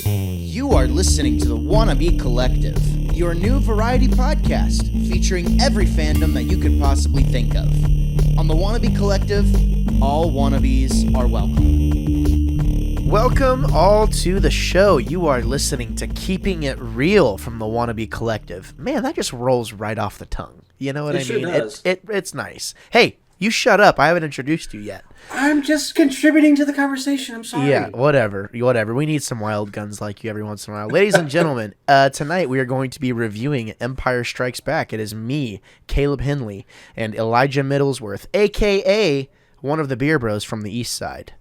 You are listening to the Wannabe Collective, your new variety podcast featuring every fandom that you could possibly think of. On the Wannabe Collective, all wannabes are welcome. Welcome all to the show. You are listening to Keeping It Real from the Wannabe Collective. Man, that just rolls right off the tongue. You know what I mean? Sure does. It's nice. Hey, you shut up. I haven't introduced you yet. I'm just contributing to the conversation. I'm sorry. Yeah, whatever. We need some wild guns like you every once in a while. Ladies and gentlemen, tonight we are going to be reviewing Empire Strikes Back. It is me, Caleb Henley, and Elijah Middlesworth, a.k.a. one of the beer bros from the East Side.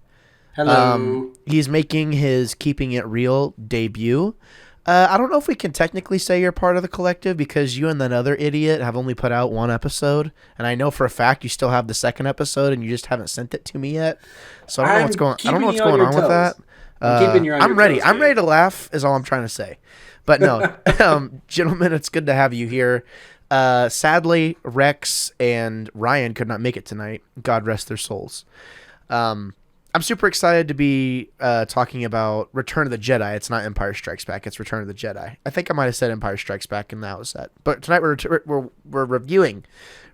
Hello. He's making his Keeping It Real debut. I don't know if we can technically say you're part of the collective because you and that other idiot have only put out one episode, and I know for a fact you still have the second episode and you just haven't sent it to me yet. So I don't know what's going on with that. I'm ready. I'm ready to laugh is all I'm trying to say. But no, gentlemen, it's good to have you here. Sadly, Rex and Ryan could not make it tonight. God rest their souls. I'm super excited to be talking about Return of the Jedi. It's not Empire Strikes Back. It's Return of the Jedi. I think I might have said Empire Strikes Back and that was that. But tonight we're reviewing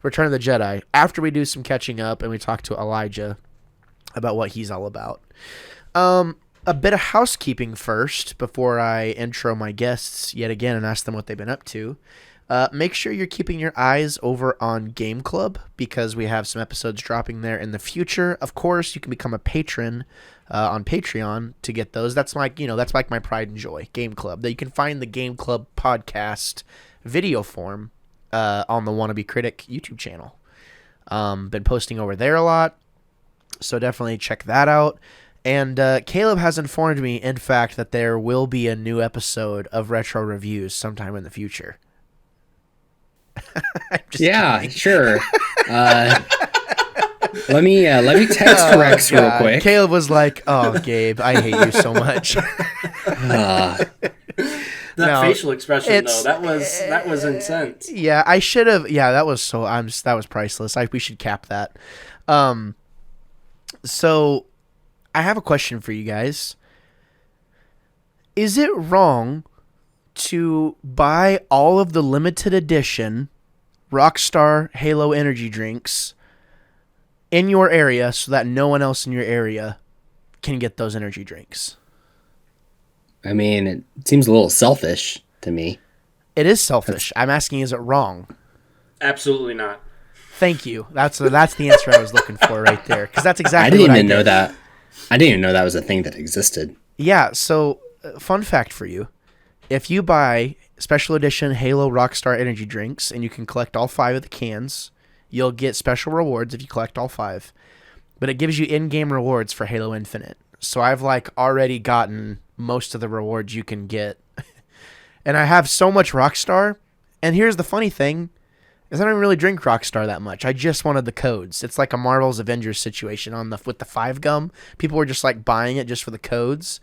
Return of the Jedi after we do some catching up and we talk to Elijah about what he's all about. A bit of housekeeping first before I intro my guests yet again and ask them what they've been up to. Make sure you're keeping your eyes over on Game Club because we have some episodes dropping there in the future. Of course, you can become a patron on Patreon to get those. That's like my pride and joy, Game Club. That you can find the Game Club podcast video form on the Wannabe Critic YouTube channel. Been posting over there a lot, so definitely check that out. And Caleb has informed me, in fact, that there will be a new episode of Retro Reviews sometime in the future. Yeah, kidding. Sure. Let me text Rex real quick. Caleb was like, "Oh, Gabe, I hate you so much." That facial expression, though, that was intense. Yeah, I should have. Yeah, that was that was priceless. We should cap that. So, I have a question for you guys. Is it wrong to buy all of the limited edition Rockstar Halo energy drinks in your area so that no one else in your area can get those energy drinks? I mean, it seems a little selfish to me. It is selfish. I'm asking, is it wrong? Absolutely not. Thank you. That's the answer I was looking for right there, because that's exactly I didn't even know that. I didn't even know that was a thing that existed. Yeah, so fun fact for you. If you buy special edition Halo Rockstar energy drinks and you can collect all 5 of the cans, you'll get special rewards if you collect all 5. But it gives you in-game rewards for Halo Infinite. So I've already gotten most of the rewards you can get. And I have so much Rockstar. And here's the funny thing, is I don't really drink Rockstar that much. I just wanted the codes. It's like a Marvel's Avengers situation with the 5 gum. People were just buying it just for the codes.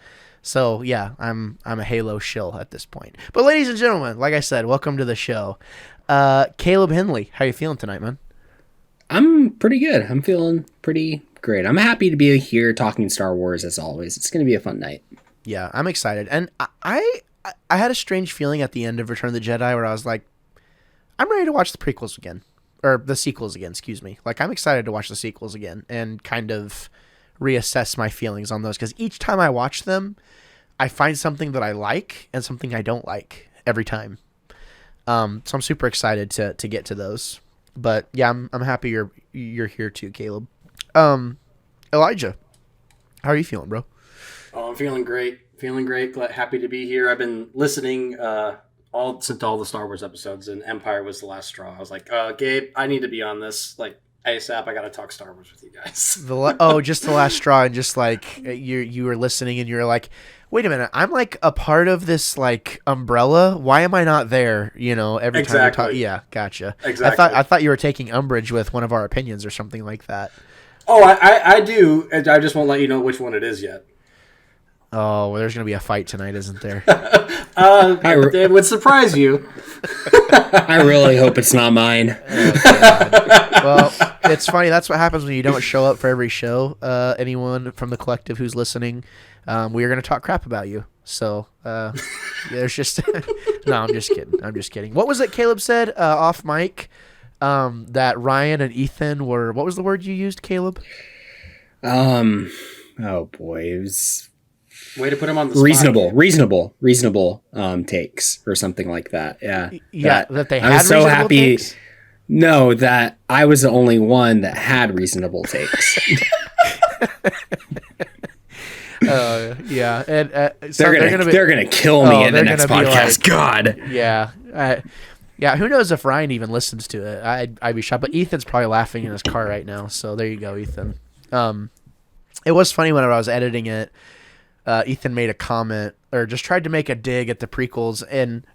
So, yeah, I'm a Halo shill at this point. But ladies and gentlemen, like I said, welcome to the show. Caleb Henley, how you feeling tonight, man? I'm pretty good. I'm feeling pretty great. I'm happy to be here talking Star Wars as always. It's going to be a fun night. Yeah, I'm excited. And I had a strange feeling at the end of Return of the Jedi where I was like, I'm ready to watch the prequels again. Or the sequels again, excuse me. I'm excited to watch the sequels again and kind of reassess my feelings on those, because each time I watch them I find something that I like and something I don't like every time. So I'm super excited to get to those. But yeah, I'm happy you're here too, Caleb. Elijah, how are you feeling, bro? Oh, I'm feeling great. Happy to be here. I've been listening all the Star Wars episodes, and Empire was the last straw. I was like, Gabe, I need to be on this. ASAP, I gotta talk Star Wars with you guys. Just the last straw, and just you were listening, and you're like, wait a minute, I'm a part of this umbrella. Why am I not there? Every time we talk. Yeah, gotcha. Exactly. I thought you were taking umbrage with one of our opinions or something like that. Oh, I do. I just won't let you know which one it is yet. Oh, well, there's gonna be a fight tonight, isn't there? It would surprise you. I really hope it's not mine. Well, it's funny. That's what happens when you don't show up for every show. Anyone from the collective who's listening, we are going to talk crap about you. So there's just no, I'm just kidding. I'm just kidding. What was it Caleb said off mic? That Ryan and Ethan were, what was the word you used, Caleb? Oh boy, it was Way to put him on the spot. reasonable takes or something like that. Yeah. Yeah, that they had I was so reasonable happy. takes? No, that I was the only one that had reasonable takes. Yeah, and so they're gonna kill me in the next podcast. God. Yeah. Yeah, who knows if Ryan even listens to it? I'd be shocked. But Ethan's probably laughing in his car right now. So there you go, Ethan. It was funny whenever I was editing it. Ethan made a comment or just tried to make a dig at the prequels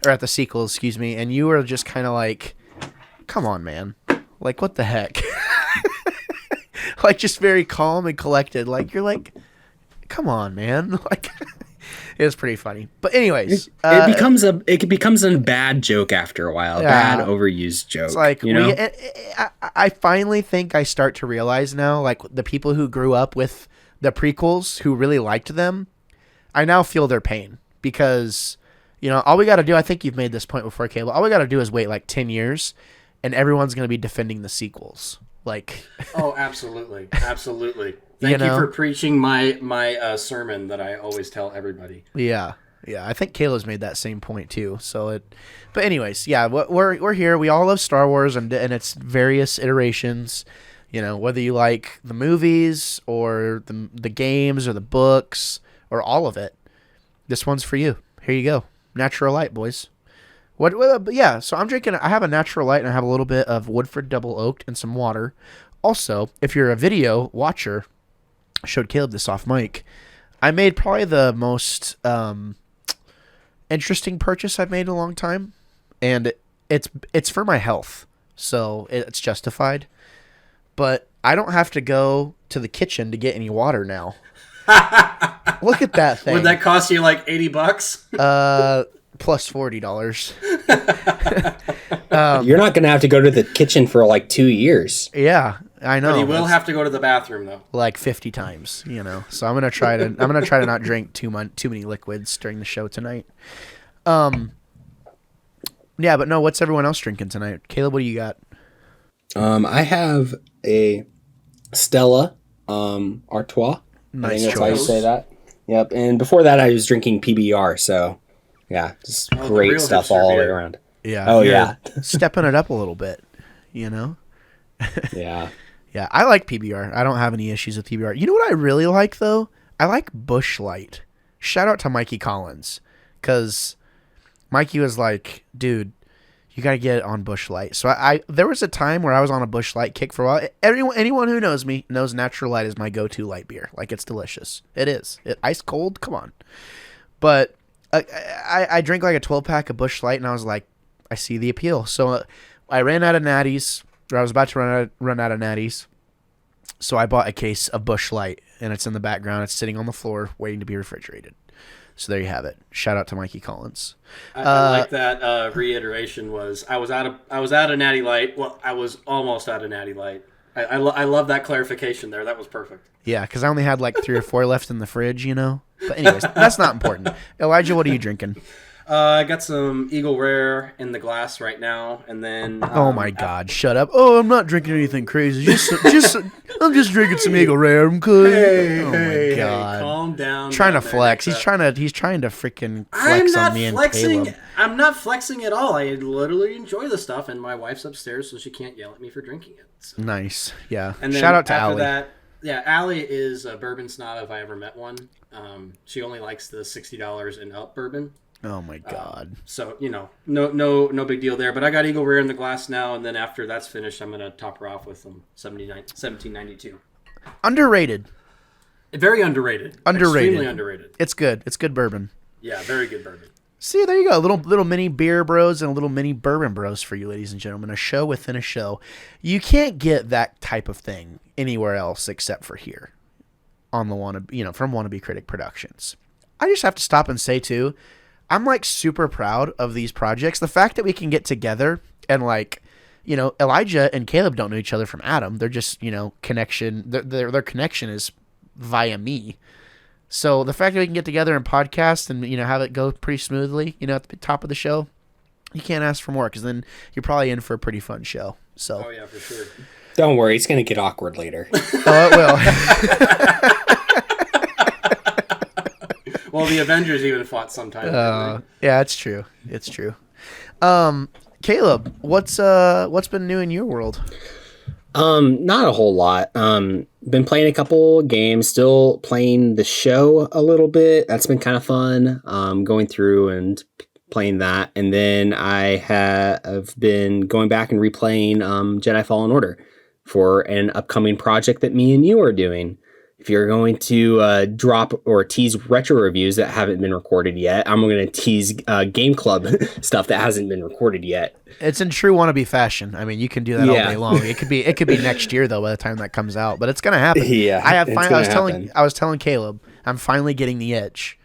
or at the sequels, excuse me. And you were just kind of like, "Come on, man! Like, what the heck?" Like, just very calm and collected. Like, you're like, "Come on, man!" Like. It was pretty funny, but anyways, it becomes a bad joke after a while, bad overused joke. It's like, you know, I finally think I start to realize now, like the people who grew up with the prequels, who really liked them, I now feel their pain because, all we got to do, I think you've made this point before, Caleb. All we got to do is wait like 10 years, and everyone's going to be defending the sequels. Like, oh, absolutely, absolutely. Thank you for preaching my sermon that I always tell everybody. Yeah. I think Kayla's made that same point too. But anyways, yeah, we're here. We all love Star Wars and its various iterations. Whether you like the movies or the games or the books or all of it, this one's for you. Here you go, Natural Light, boys. Yeah. So I'm drinking. I have a Natural Light and I have a little bit of Woodford Double Oaked and some water. Also, if you're a video watcher. I showed Caleb this off mic. I made probably the most interesting purchase I've made in a long time, and it's for my health, so it's justified. But I don't have to go to the kitchen to get any water now. Look at that thing. Would that cost you like $80? Plus $40. You're not gonna have to go to the kitchen for like 2 years. Yeah. I know. But he will have to go to the bathroom though. Like 50 times, So I'm gonna try to not drink too many liquids during the show tonight. Yeah, but no, what's everyone else drinking tonight? Caleb, what do you got? I have a Stella Artois. Nice I think that's choice. how you say that. Yep. And before that I was drinking PBR, so yeah, just great stuff all the way around. Yeah. Oh yeah. Stepping it up a little bit, Yeah. Yeah, I like PBR. I don't have any issues with PBR. You know what I really like, though? I like Busch Light. Shout out to Mikey Collins. Because Mikey was like, dude, you got to get it on Busch Light. So there was a time where I was on a Busch Light kick for a while. Anyone who knows me knows Natural Light is my go-to light beer. Like, it's delicious. It is. Ice cold? Come on. But I drank like a 12-pack of Busch Light, and I was like, I see the appeal. So I ran out of natties. I was about to run out of natties, so I bought a case of Busch Light, and it's in the background. It's sitting on the floor, waiting to be refrigerated. So there you have it. Shout out to Mikey Collins. I like that reiteration. I was out of Natty Light. Well, I was almost out of Natty Light. I love that clarification there. That was perfect. Yeah, because I only had like 3 or 4 left in the fridge, But anyways, that's not important. Elijah, what are you drinking? I got some Eagle Rare in the glass right now, and then. Oh my God! Shut up! Oh, I'm not drinking anything crazy. I'm just drinking some Eagle Rare. I'm good. Oh my God! Hey, calm down. Trying to flex. He's trying to freaking flex on me and Caleb. I'm not flexing at all. I literally enjoy the stuff, and my wife's upstairs, so she can't yell at me for drinking it. So. Nice. Yeah. And then shout out to after Allie. that, yeah, Allie is a bourbon snob if I ever met one. She only likes the $60 and up bourbon. Oh my God! So no big deal there. But I got Eagle Rare in the glass now, and then after that's finished, I'm gonna top her off with some 1792. Underrated. Very underrated. Extremely underrated. It's good. It's good bourbon. Yeah, very good bourbon. See, there you go. Little mini beer bros and a little mini bourbon bros for you, ladies and gentlemen. A show within a show. You can't get that type of thing anywhere else except for here, on the from Wannabe Critic Productions. I just have to stop and say too. I'm like super proud of these projects. The fact that we can get together and Elijah and Caleb don't know each other from Adam. They're just, connection. Their connection is via me. So the fact that we can get together and podcast and have it go pretty smoothly, at the top of the show, you can't ask for more, because then you're probably in for a pretty fun show. So. Oh yeah, for sure. Don't worry, it's going to get awkward later. Oh, it will. Well, the Avengers even fought sometimes. Yeah, it's true. It's true. Caleb, what's been new in your world? Not a whole lot. Been playing a couple games, still playing the show a little bit. That's been kind of fun. Going through and playing that. And then I have been going back and replaying Jedi Fallen Order for an upcoming project that me and you are doing. If you're going to drop or tease retro reviews that haven't been recorded yet, I'm going to tease game club stuff that hasn't been recorded yet. It's in true wannabe fashion. I mean, you can do that all day long. It could be next year though, by the time that comes out. But it's going to happen. Yeah, I was telling Caleb, I'm finally getting the itch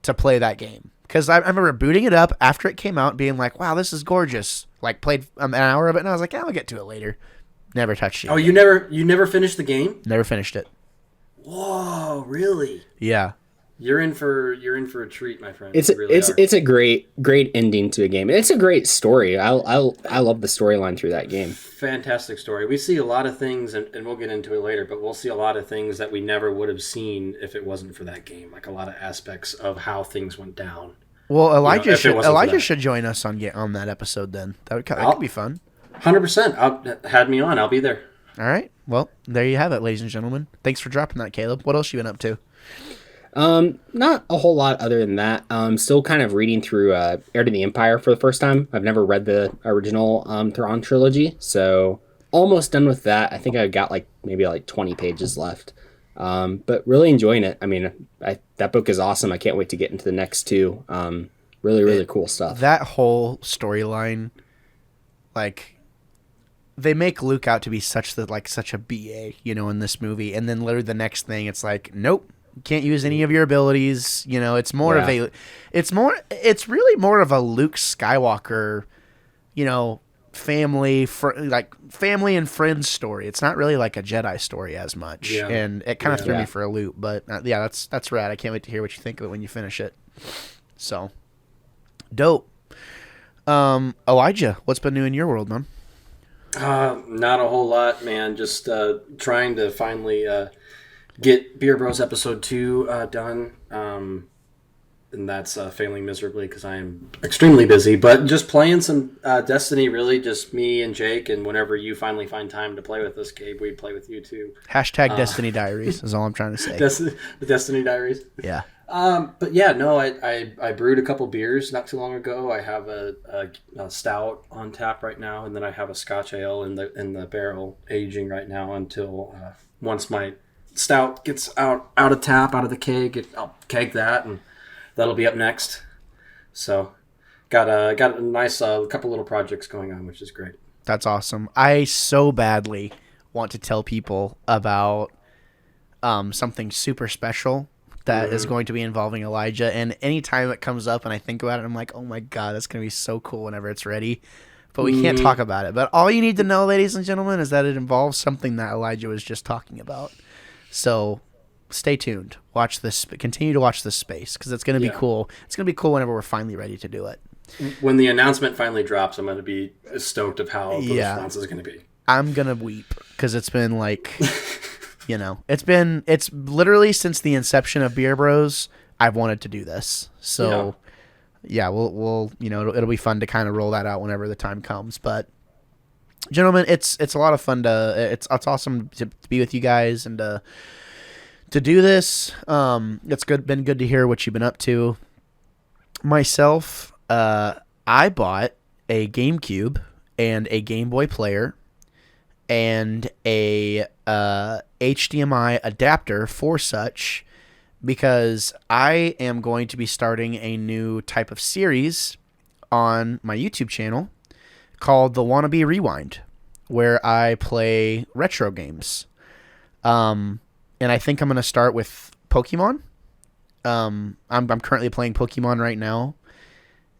to play that game, because I remember booting it up after it came out, being like, "Wow, this is gorgeous." Like, played an hour of it, and I was like, "I'll get to it later." Never touched it. Oh, you never finished the game? Never finished it. Whoa, really? Yeah. You're in for a treat, my friend. It's a great ending to a game. It's a great story. I love the storyline through that game. Fantastic story. We see a lot of things, and we'll get into it later, but we'll see a lot of things that we never would have seen if it wasn't for that game. Like a lot of aspects of how things went down. Well, Elijah should join us on that episode then. That could be fun. 100%. Had me on. I'll be there. All right. Well, there you have it, ladies and gentlemen. Thanks for dropping that, Caleb. What else you been up to? Not a whole lot other than that. Still kind of reading through Heir to the Empire for the first time. I've never read the original Thrawn trilogy, so almost done with that. I think I've got maybe 20 pages left. But really enjoying it. I mean, that book is awesome. I can't wait to get into the next two. Really cool stuff. That whole storyline, they make Luke out to be such a BA, in this movie, and then literally the next thing, it's like, nope, can't use any of your abilities. It's more of it's really more of a Luke Skywalker, family and friends story. It's not really like a Jedi story as much, and it kind of threw me for a loop. But that's rad. I can't wait to hear what you think of it when you finish it. So dope. Elijah, what's been new in your world, man? Not a whole lot, man. Just trying to finally get Beer Bros episode 2 done. And that's failing miserably because I am extremely busy. But just playing some Destiny, really, just me and Jake. And whenever you finally find time to play with us, Gabe, we play with you too. Hashtag Destiny Diaries is all I'm trying to say. The Destiny Diaries? Yeah. But yeah, no, I brewed a couple beers not too long ago. I have a stout on tap right now, and then I have a Scotch ale in the barrel aging right now until once my stout gets out of tap, out of the keg, I'll keg that, and that'll be up next. So got a nice couple little projects going on, which is great. That's awesome. I so badly want to tell people about something super special that is going to be involving Elijah, and anytime it comes up and I think about it, I'm like, oh my god, that's going to be so cool whenever it's ready. But we can't talk about it. But all you need to know, ladies and gentlemen, is that it involves something that Elijah was just talking about. So stay tuned. Watch this. Continue to watch this space, because it's going to be cool. It's going to be cool whenever we're finally ready to do it. When the announcement finally drops, I'm going to be stoked of how the response is going to be. I'm going to weep, because it's been like... it's literally since the inception of Beer Bros, I've wanted to do this. So we'll it'll be fun to kind of roll that out whenever the time comes. But gentlemen, it's a lot of fun it's awesome to be with you guys and to do this. It's been good to hear what you've been up to. Myself, I bought a GameCube and a Game Boy player and a HDMI adapter for such, because I am going to be starting a new type of series on my YouTube channel called The Wannabe Rewind, where I play retro games. And I think I'm going to start with Pokemon. I'm currently playing Pokemon right now.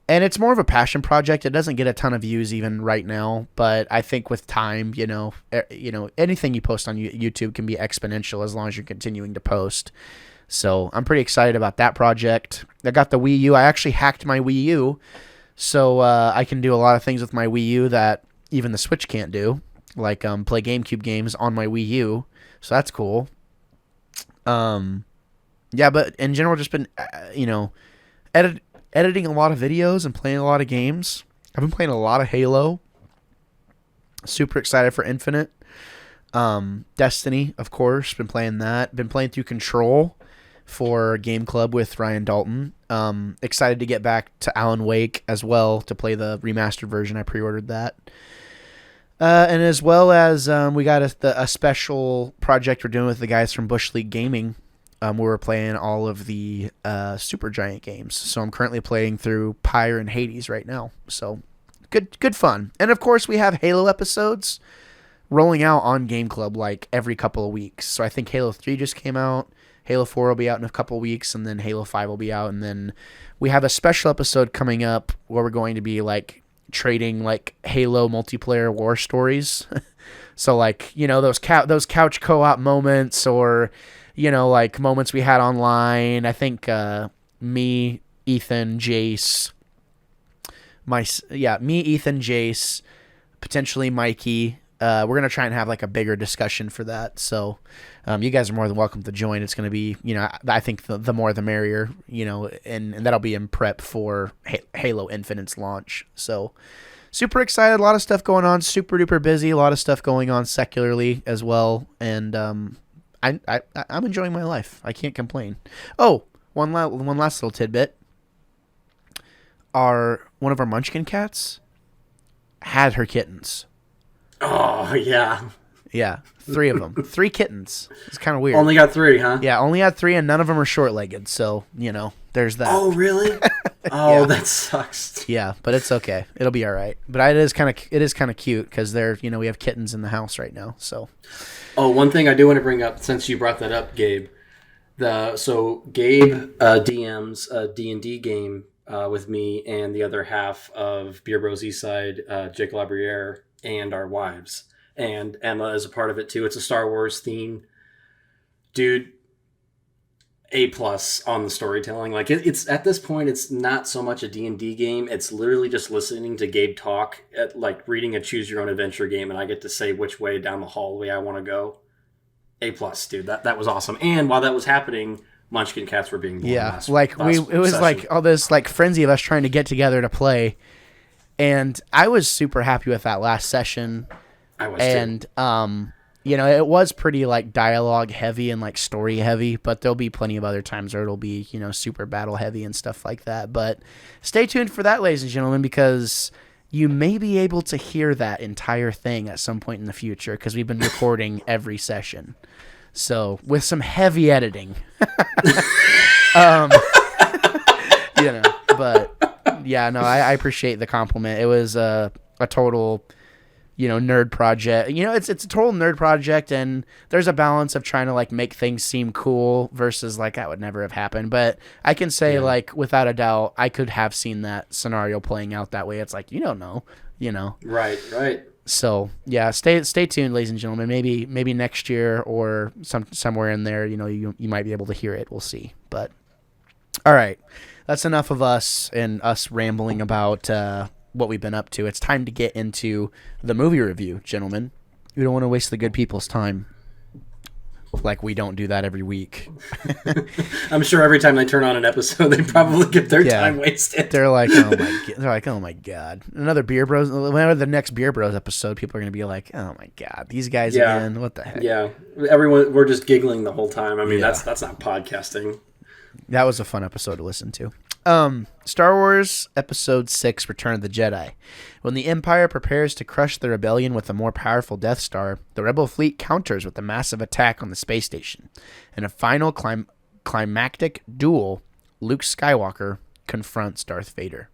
And it's more of a passion project. It doesn't get a ton of views even right now, but I think with time, anything you post on YouTube can be exponential as long as you're continuing to post. So I'm pretty excited about that project. I got the Wii U. I actually hacked my Wii U, so I can do a lot of things with my Wii U that even the Switch can't do, like play GameCube games on my Wii U. So that's cool. Yeah, but in general, just been editing a lot of videos and playing a lot of games. I've been playing a lot of Halo. Super excited for Infinite. Destiny, of course, been playing that. Been playing through Control for Game Club with Ryan Dalton. Excited to get back to Alan Wake as well to play the remastered version. I pre-ordered that. And as well as we got a special project we're doing with the guys from Bush League Gaming. Where we're playing all of the Supergiant games. So I'm currently playing through Pyre and Hades right now. So good fun. And of course we have Halo episodes rolling out on Game Club like every couple of weeks. So I think Halo 3 just came out. Halo 4 will be out in a couple of weeks, and then Halo 5 will be out. And then we have a special episode coming up where we're going to be like trading like Halo multiplayer war stories. So like, those couch co-op moments, or like moments we had online. I think me, Ethan, Jace, Jace, potentially Mikey. We're going to try and have like a bigger discussion for that. So you guys are more than welcome to join. It's going to be, I think the more the merrier, and that'll be in prep for Halo Infinite's launch. So super excited. A lot of stuff going on. Super duper busy. A lot of stuff going on secularly as well. And I'm enjoying my life. I can't complain. Oh, one last little tidbit. One of our Munchkin cats had her kittens. Oh, yeah. Yeah, 3 of them. 3 kittens. It's kind of weird. Only got 3, huh? Yeah, only had 3, and none of them are short-legged. So, there's that. Oh, really? Oh, Yeah. That sucks. Yeah, but it's okay. It'll be all right. But it is kind of cute because they're, we have kittens in the house right now. So. Oh, one thing I do want to bring up, since you brought that up, Gabe. Gabe DMs a D&D game with me and the other half of Beer Bros Eastside, Jake Labriere, and our wives. And Emma is a part of it too. It's a Star Wars theme. Dude, A+ on the storytelling. Like it's at this point, it's not so much a D&D game. It's literally just listening to Gabe talk, like reading a choose your own adventure game, and I get to say which way down the hallway I want to go. A+, dude. That was awesome. And while that was happening, Munchkin cats were being born. Yeah, it was like all this like frenzy of us trying to get together to play, and I was super happy with that last session. I was and too. It was pretty like dialogue heavy and like story heavy, but there'll be plenty of other times where it'll be super battle heavy and stuff like that. But stay tuned for that, ladies and gentlemen, because you may be able to hear that entire thing at some point in the future because we've been recording every session. So with some heavy editing, but yeah, no, I appreciate the compliment. It was a total, nerd project. It's a total nerd project, and there's a balance of trying to like make things seem cool versus like that would never have happened. But I can say like without a doubt, I could have seen that scenario playing out that way. It's like, you don't know. Right. So yeah, stay tuned, ladies and gentlemen. Maybe next year or somewhere in there, you might be able to hear it. We'll see. But all right, that's enough of us and us rambling about what we've been up to. It's time to get into the movie review, gentlemen. We don't want to waste the good people's time. Like we don't do that every week. I'm sure every time they turn on an episode, they probably get their time wasted. They're like, oh my god, another Beer Bros. Whenever the next Beer Bros episode, people are gonna be like, oh my god, these guys again. What the heck? Yeah, everyone, we're just giggling the whole time. I mean, that's not podcasting. That was a fun episode to listen to. Star Wars Episode 6, Return of the Jedi. When the Empire prepares to crush the rebellion with a more powerful Death Star, the Rebel fleet counters with a massive attack on the space station. In a final climactic duel, Luke Skywalker confronts Darth Vader.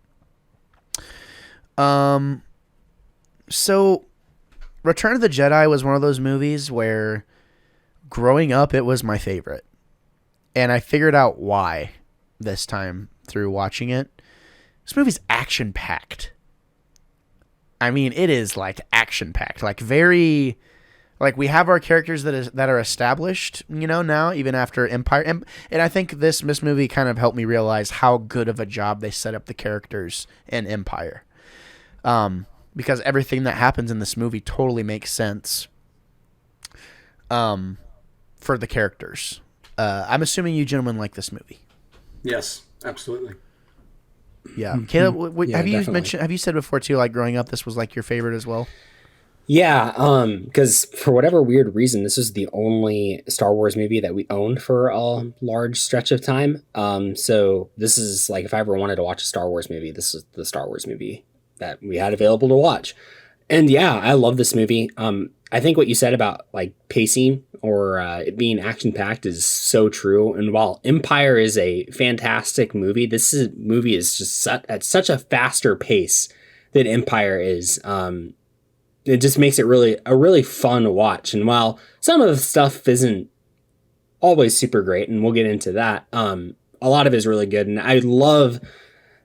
So Return of the Jedi was one of those movies where growing up it was my favorite. And I figured out why this time through watching it. This movie's action-packed. I mean, it is like action-packed, like very Like, we have our characters that are established, now, even after Empire. And I think this movie kind of helped me realize how good of a job they set up the characters in Empire. Because everything that happens in this movie totally makes sense for the characters. I'm assuming you gentlemen like this movie. Yes, absolutely. Yeah. Caleb, have you definitely. have you said before too, like growing up, this was like your favorite as well? Yeah, because for whatever weird reason, this is the only Star Wars movie that we owned for a large stretch of time. So this is like if I ever wanted to watch a Star Wars movie, this is the Star Wars movie that we had available to watch. And yeah, I love this movie. I think what you said about like pacing or it being action packed is so true. And while Empire is a fantastic movie, movie is just at such a faster pace than Empire is. It just makes it a really fun watch. And while some of the stuff isn't always super great, and we'll get into that, a lot of it is really good. And I love,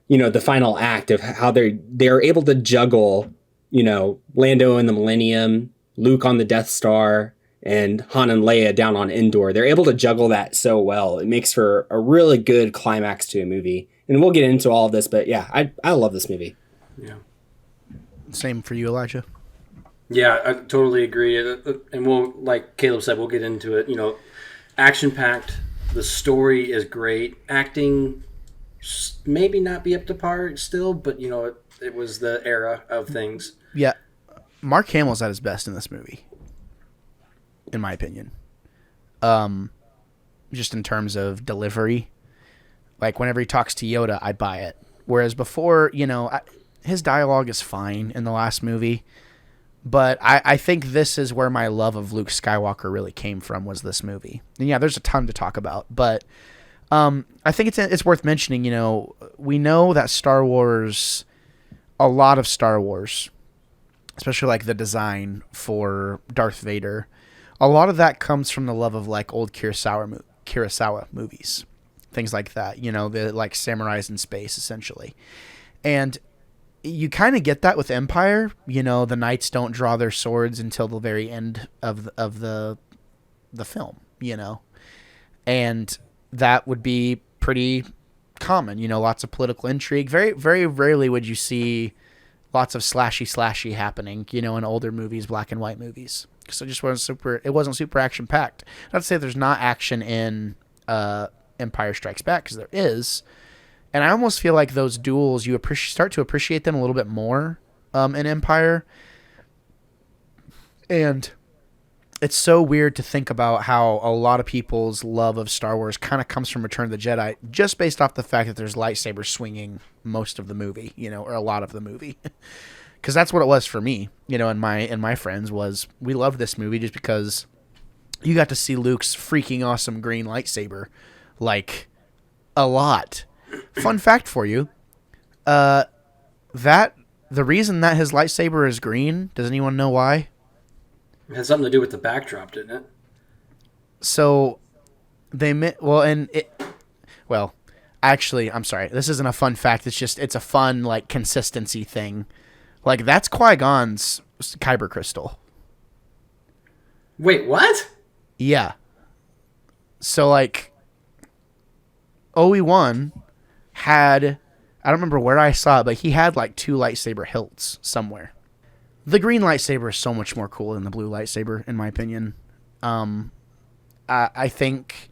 the final act of how they're able to juggle, Lando in the Millennium, Luke on the Death Star, and Han and Leia down on Endor. They're able to juggle that so well. It makes for a really good climax to a movie. And we'll get into all of this, but yeah, I love this movie. Yeah. Same for you, Elijah. Yeah, I totally agree. And we'll, like Caleb said, we'll get into it. Action packed. The story is great. Acting, maybe not be up to par still, but it was the era of things. Yeah. Mark Hamill's at his best in this movie, in my opinion. Just in terms of delivery. Like, whenever he talks to Yoda, I buy it. Whereas before, his dialogue is fine in the last movie. But I think this is where my love of Luke Skywalker really came from, was this movie. And yeah, there's a ton to talk about. But I think it's worth mentioning, we know that Star Wars, a lot of Star Wars, especially like the design for Darth Vader, a lot of that comes from the love of like old Kurosawa movies. Things like that, the like samurais in space, essentially. And you kind of get that with Empire. The knights don't draw their swords until the very end of the film, and that would be pretty common. Lots of political intrigue. Very, very rarely would you see lots of slashy happening, in older movies, black and white movies. So it just wasn't super action packed. Not to say there's not action in Empire Strikes Back, because there is. And I almost feel like those duels, you start to appreciate them a little bit more in Empire. And it's so weird to think about how a lot of people's love of Star Wars kind of comes from Return of the Jedi, just based off the fact that there's lightsabers swinging most of the movie, or a lot of the movie. Because that's what it was for me, and my friends, was we loved this movie just because you got to see Luke's freaking awesome green lightsaber, like, a lot. Fun fact for you, the reason that his lightsaber is green, does anyone know why? It had something to do with the backdrop, didn't it? So actually, I'm sorry. This isn't a fun fact. It's a fun, like, consistency thing. Like, that's Qui-Gon's kyber crystal. Wait, what? Yeah. So, like, Obi-Wan had, I don't remember where I saw it, but he had like 2 lightsaber hilts somewhere. The green lightsaber is so much more cool than the blue lightsaber, in my opinion. I think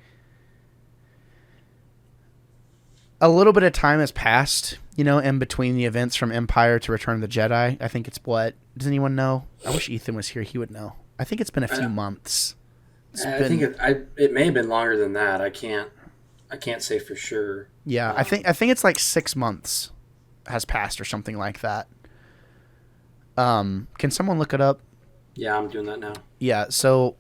a little bit of time has passed, in between the events from Empire to Return of the Jedi. I think it's does anyone know? I wish Ethan was here. He would know. I think it's been a few months. I think it may have been longer than that. I can't say for sure. Yeah, I think it's like 6 months has passed or something like that. Can someone look it up? Yeah, I'm doing that now. Yeah, so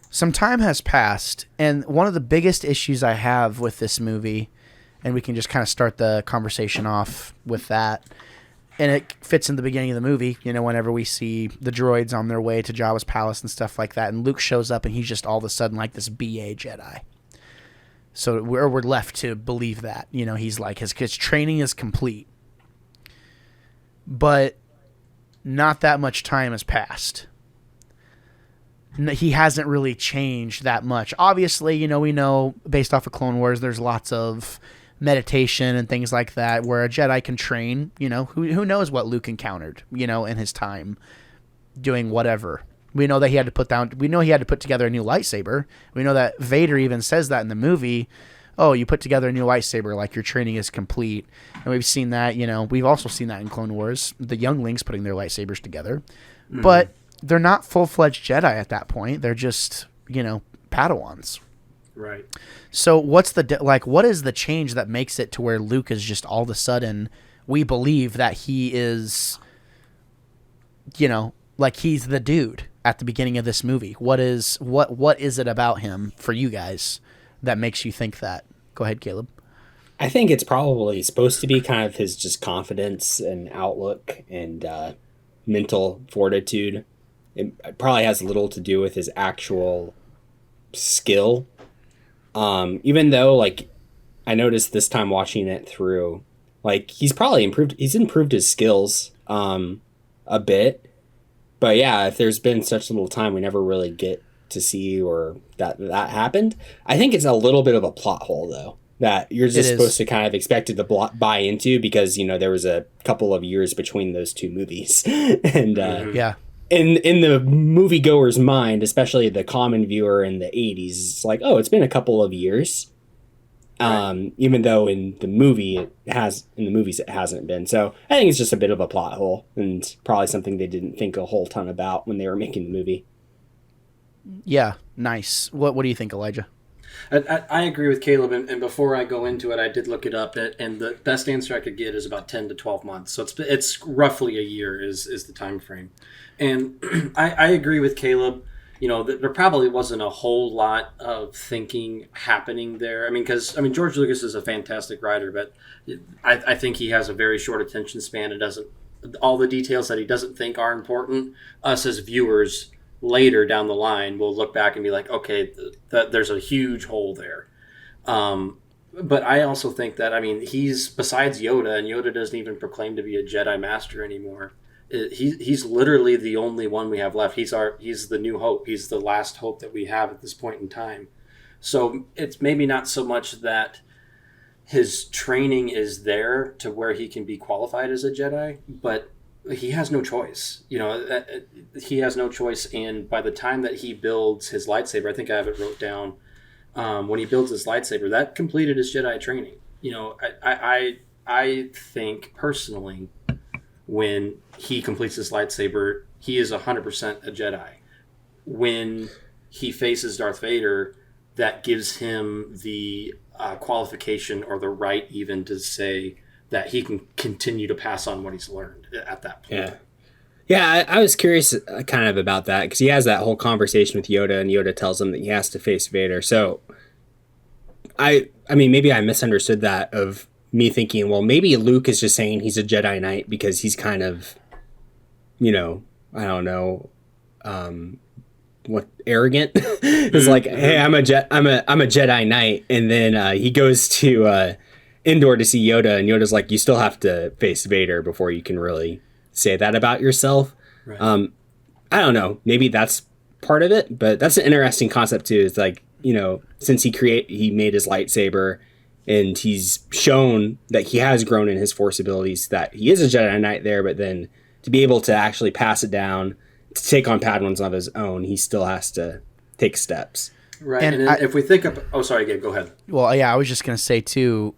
some time has passed, and one of the biggest issues I have with this movie, and we can just kind of start the conversation off with that, and it fits in the beginning of the movie, whenever we see the droids on their way to Jabba's palace and stuff like that, and Luke shows up, and he's just all of a sudden like this BA Jedi. So we're left to believe that, he's like, his training is complete. But not that much time has passed. he hasn't really changed that much. Obviously, we know based off of Clone Wars, there's lots of meditation and things like that where a Jedi can train. Who knows what Luke encountered, in his time doing whatever. We know that he had to put together a new lightsaber. We know that Vader even says that in the movie. Oh, you put together a new lightsaber, like your training is complete. And we've seen that, we've also seen that in Clone Wars, the younglings putting their lightsabers together. Mm-hmm. But they're not full-fledged Jedi at that point. They're just, Padawans. Right. So what is the change that makes it to where Luke is just all of a sudden, we believe that he is, he's the dude at the beginning of this movie? What is it about him for you guys that makes you think that? Go ahead, Caleb. I think it's probably supposed to be kind of his just confidence and outlook and mental fortitude. It probably has little to do with his actual skill. Even though, I noticed this time watching it through, he's probably improved his skills a bit. But yeah, if there's been such little time, we never really get to see or that happened. I think it's a little bit of a plot hole, though, that you're just supposed to kind of expect it to buy into because, there was a couple of years between those two movies. And yeah. In the moviegoer's mind, especially the common viewer in the 80s, it's like, oh, it's been a couple of years. Right. Even though in the movies it hasn't been. So I think it's just a bit of a plot hole and probably something they didn't think a whole ton about when they were making the movie. Yeah, nice. What do you think, Elijah? I agree with Caleb, and before I go into it, I did look it up, and the best answer I could get is about 10 to 12 months. So it's roughly a year is the time frame. And I agree with Caleb. There probably wasn't a whole lot of thinking happening there. Because George Lucas is a fantastic writer, but I think he has a very short attention span and doesn't all the details that he doesn't think are important. Us as viewers later down the line will look back and be like, okay, there's a huge hole there. But I also think that, he's besides Yoda, and Yoda doesn't even proclaim to be a Jedi Master anymore. He's literally the only one we have left. He's the new hope. He's the last hope that we have at this point in time. So it's maybe not so much that his training is there to where he can be qualified as a Jedi, but he has no choice. He has no choice. And by the time that he builds his lightsaber, I think I have it wrote down. When he builds his lightsaber, that completed his Jedi training. I think personally, when he completes his lightsaber, he is 100% a Jedi. When he faces Darth Vader, that gives him the qualification or the right even to say that he can continue to pass on what he's learned at that point. Yeah, I was curious kind of about that because he has that whole conversation with Yoda, and Yoda tells him that he has to face Vader. So, maybe I misunderstood that of me thinking, well, maybe Luke is just saying he's a Jedi Knight because he's kind of, I don't know, arrogant. It's like, hey, I'm a Jedi Knight, and then he goes to Endor to see Yoda, and Yoda's like, you still have to face Vader before you can really say that about yourself. Right. I don't know. Maybe that's part of it, but that's an interesting concept too. It's like, since he made his lightsaber, and he's shown that he has grown in his Force abilities, that he is a Jedi Knight there, but then to be able to actually pass it down, to take on Padawans of his own, he still has to take steps. Right. And if we think of... Oh, sorry, Gabe, go ahead. Well, yeah, I was just going to say, too,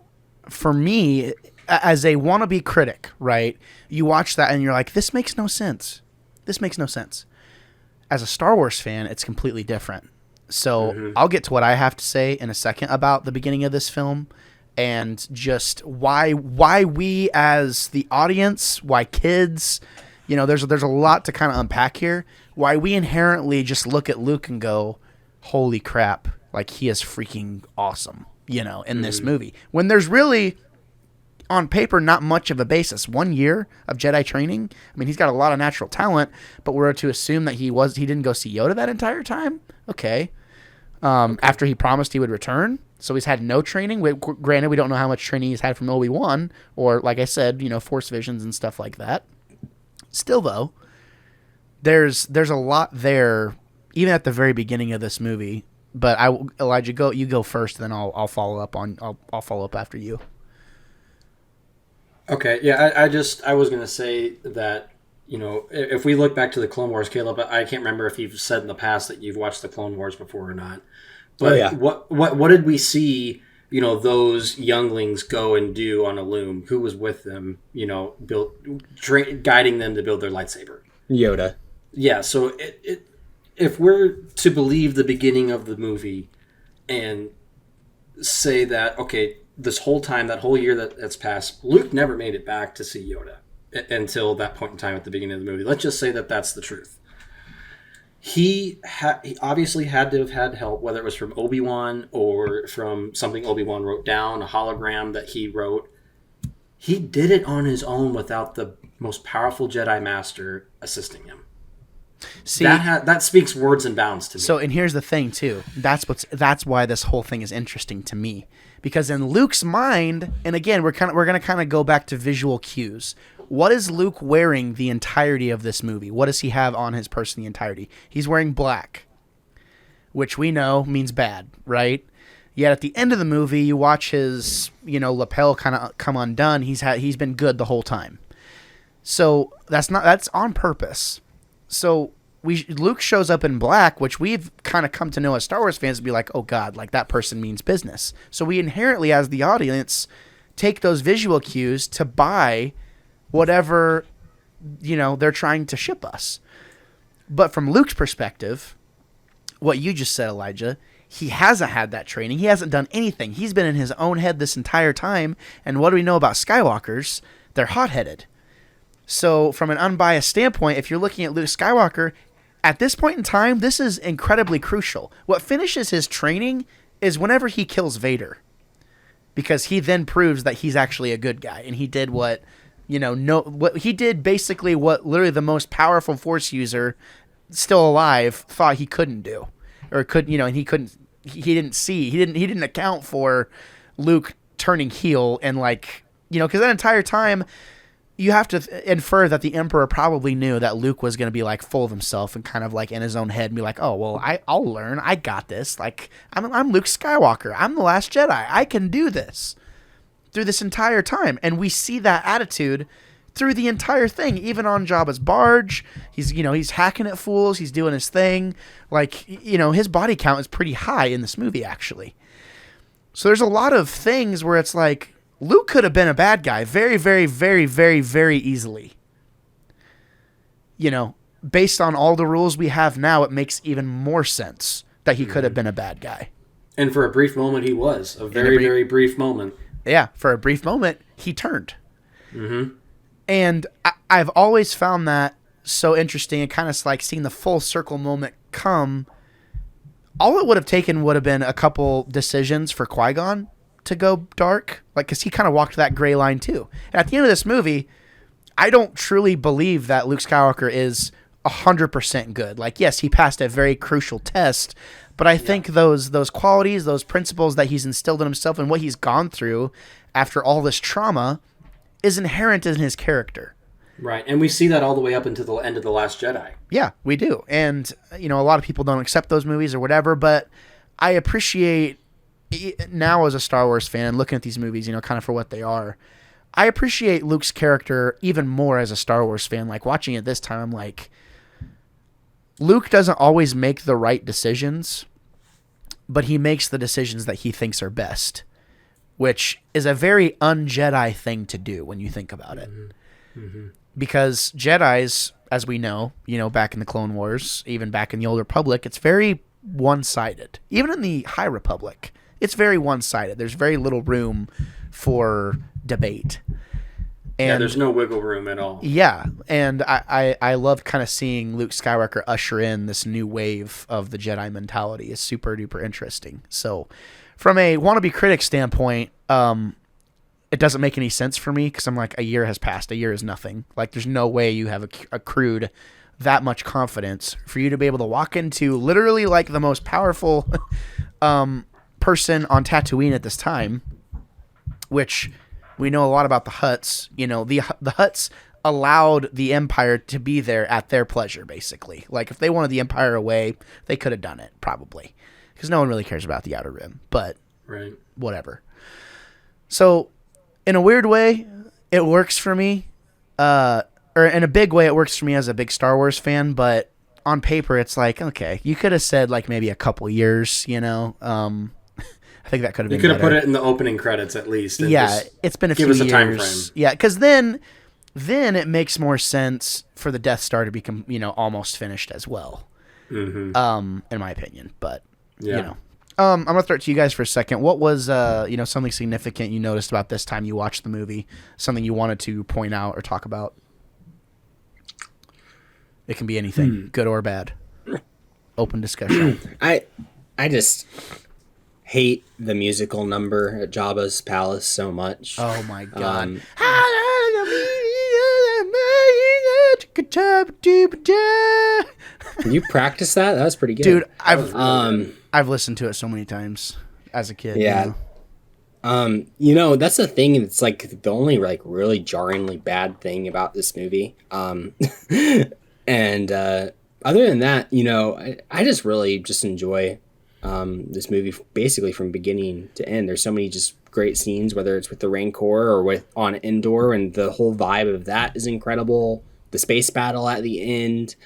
for me, as a wannabe critic, right, you watch that and you're like, this makes no sense. This makes no sense. As a Star Wars fan, it's completely different. So I'll get to what I have to say in a second about the beginning of this film and just why we as the audience, why kids, there's a lot to kind of unpack here. Why we inherently just look at Luke and go, holy crap, like he is freaking awesome, in this movie. When there's really, on paper, not much of a basis. 1 year of Jedi training. He's got a lot of natural talent, but we're to assume that he didn't go see Yoda that entire time? Okay. After he promised he would return. So he's had no training. Granted, we don't know how much training he's had from Obi-Wan or, like I said, Force visions and stuff like that. Still, though, there's a lot there even at the very beginning of this movie. But Elijah, you go first, then I'll follow up I'll follow up after you. Okay, yeah, I was gonna say that, if we look back to the Clone Wars, Caleb, I can't remember if you've said in the past that you've watched the Clone Wars before or not. But yeah. What did we see? Those younglings go and do on Illume? Who was with them? Guiding them to build their lightsaber. Yoda. Yeah. So if we're to believe the beginning of the movie and say that, okay, this whole time, that whole year that's passed, Luke never made it back to see Yoda until that point in time at the beginning of the movie. Let's just say that that's the truth. He obviously had to have had help, whether it was from Obi-Wan or from something Obi-Wan wrote down, a hologram that he wrote. He did it on his own without the most powerful Jedi Master assisting him. See, that speaks words and bounds to me. So, and here's the thing too. That's why this whole thing is interesting to me, because in Luke's mind, and again, we're gonna kind of go back to visual cues. What is Luke wearing the entirety of this movie? What does he have on his person the entirety? He's wearing black, which we know means bad, right? Yet at the end of the movie, you watch his, lapel kind of come undone. He's been good the whole time. So that's on purpose. So Luke shows up in black, which we've kind of come to know as Star Wars fans to be like, oh God, like that person means business. So we inherently, as the audience, take those visual cues to buy whatever, they're trying to ship us. But from Luke's perspective, what you just said, Elijah, he hasn't had that training. He hasn't done anything. He's been in his own head this entire time. And what do we know about Skywalkers? They're hot-headed. So from an unbiased standpoint, if you're looking at Luke Skywalker, at this point in time, this is incredibly crucial. What finishes his training is whenever he kills Vader. Because he then proves that he's actually a good guy. And he did what he did basically what literally the most powerful Force user still alive thought he couldn't do, or and he didn't account for Luke turning heel and because that entire time you have to infer that the Emperor probably knew that Luke was going to be full of himself and kind of in his own head and be like, oh, well, I'll learn. I got this. I'm Luke Skywalker. I'm the last Jedi. I can do this. Through this entire time, and we see that attitude through the entire thing, even on Jabba's barge. He's hacking at fools, he's doing his thing. His body count is pretty high in this movie, actually. So there's a lot of things where it's Luke could have been a bad guy very, very, very, very, very easily. Based on all the rules we have now, it makes even more sense that he could have been a bad guy. And for a brief moment, he was. A very, very brief moment. Yeah, for a brief moment, he turned. Mm-hmm. And I've always found that so interesting and kind of seeing the full circle moment come. All it would have taken would have been a couple decisions for Qui-Gon to go dark. Because he kind of walked that gray line too. And at the end of this movie, I don't truly believe that Luke Skywalker is 100% good. Yes, he passed a very crucial test, but I think those qualities, those principles that he's instilled in himself and what he's gone through after all this trauma is inherent in his character. Right, and we see that all the way up until the end of The Last Jedi. Yeah, we do. And, a lot of people don't accept those movies or whatever, but I appreciate, now as a Star Wars fan, looking at these movies, kind of for what they are, I appreciate Luke's character even more as a Star Wars fan. Watching it this time, I'm Luke doesn't always make the right decisions, but he makes the decisions that he thinks are best, which is a very un-Jedi thing to do when you think about it. Mm-hmm. Because Jedis, as we know, back in the Clone Wars, even back in the Old Republic, it's very one-sided. Even in the High Republic, it's very one-sided. There's very little room for debate. And there's no wiggle room at all. Yeah, and I love kind of seeing Luke Skywalker usher in this new wave of the Jedi mentality. It's super duper interesting. So, from a wannabe critic standpoint, it doesn't make any sense for me because I'm a year has passed. A year is nothing. There's no way you have accrued that much confidence for you to be able to walk into literally the most powerful person on Tatooine at this time, which we know a lot about the Hutts. The Hutts allowed the Empire to be there at their pleasure, basically. Like, if they wanted the Empire away, they could have done it, probably. Because no one really cares about the Outer Rim, but whatever. So, in a weird way, it works for me. Or in a big way, it works for me as a big Star Wars fan, but on paper, it's like, okay, you could have said, like, maybe a couple years, you know? I think that could have been You could have better. put it in the opening credits at least. And Yeah, it's been a few give years. us a time frame. Yeah, because then it makes more sense for the Death Star to become, almost finished as well. Mm-hmm. In my opinion, but Yeah. I'm gonna throw it to you guys for a second. What was something significant you noticed about this time you watched the movie? Something you wanted to point out or talk about? It can be anything, good or bad. Open discussion. I just hate the musical number at Jabba's palace so much. Oh my god. You practiced that? That was pretty good. Dude, I've listened to it so many times as a kid. Yeah. That's the thing. It's like the only like really jarringly bad thing about this movie. And other than that, I just really just enjoy this movie basically from beginning to end. There's so many just great scenes, whether it's with the Rancor or on Endor, and the whole vibe of that is incredible. The space battle at the end,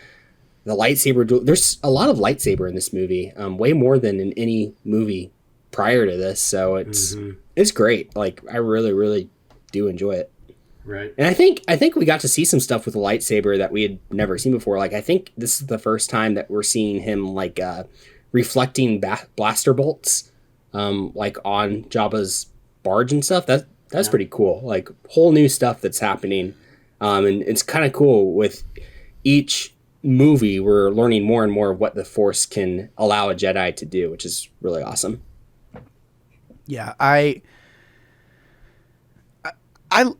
the lightsaber duel. There's a lot of lightsaber in this movie, way more than in any movie prior to this. So it's great. Like, I really, really do enjoy it. Right. And I think we got to see some stuff with the lightsaber that we had never seen before. Like, I think this is the first time that we're seeing him like reflecting blaster bolts, like on Jabba's barge and stuff. That's pretty cool. Like, whole new stuff that's happening. And it's kind of cool with each movie. We're learning more and more of what the Force can allow a Jedi to do, which is really awesome. Yeah, I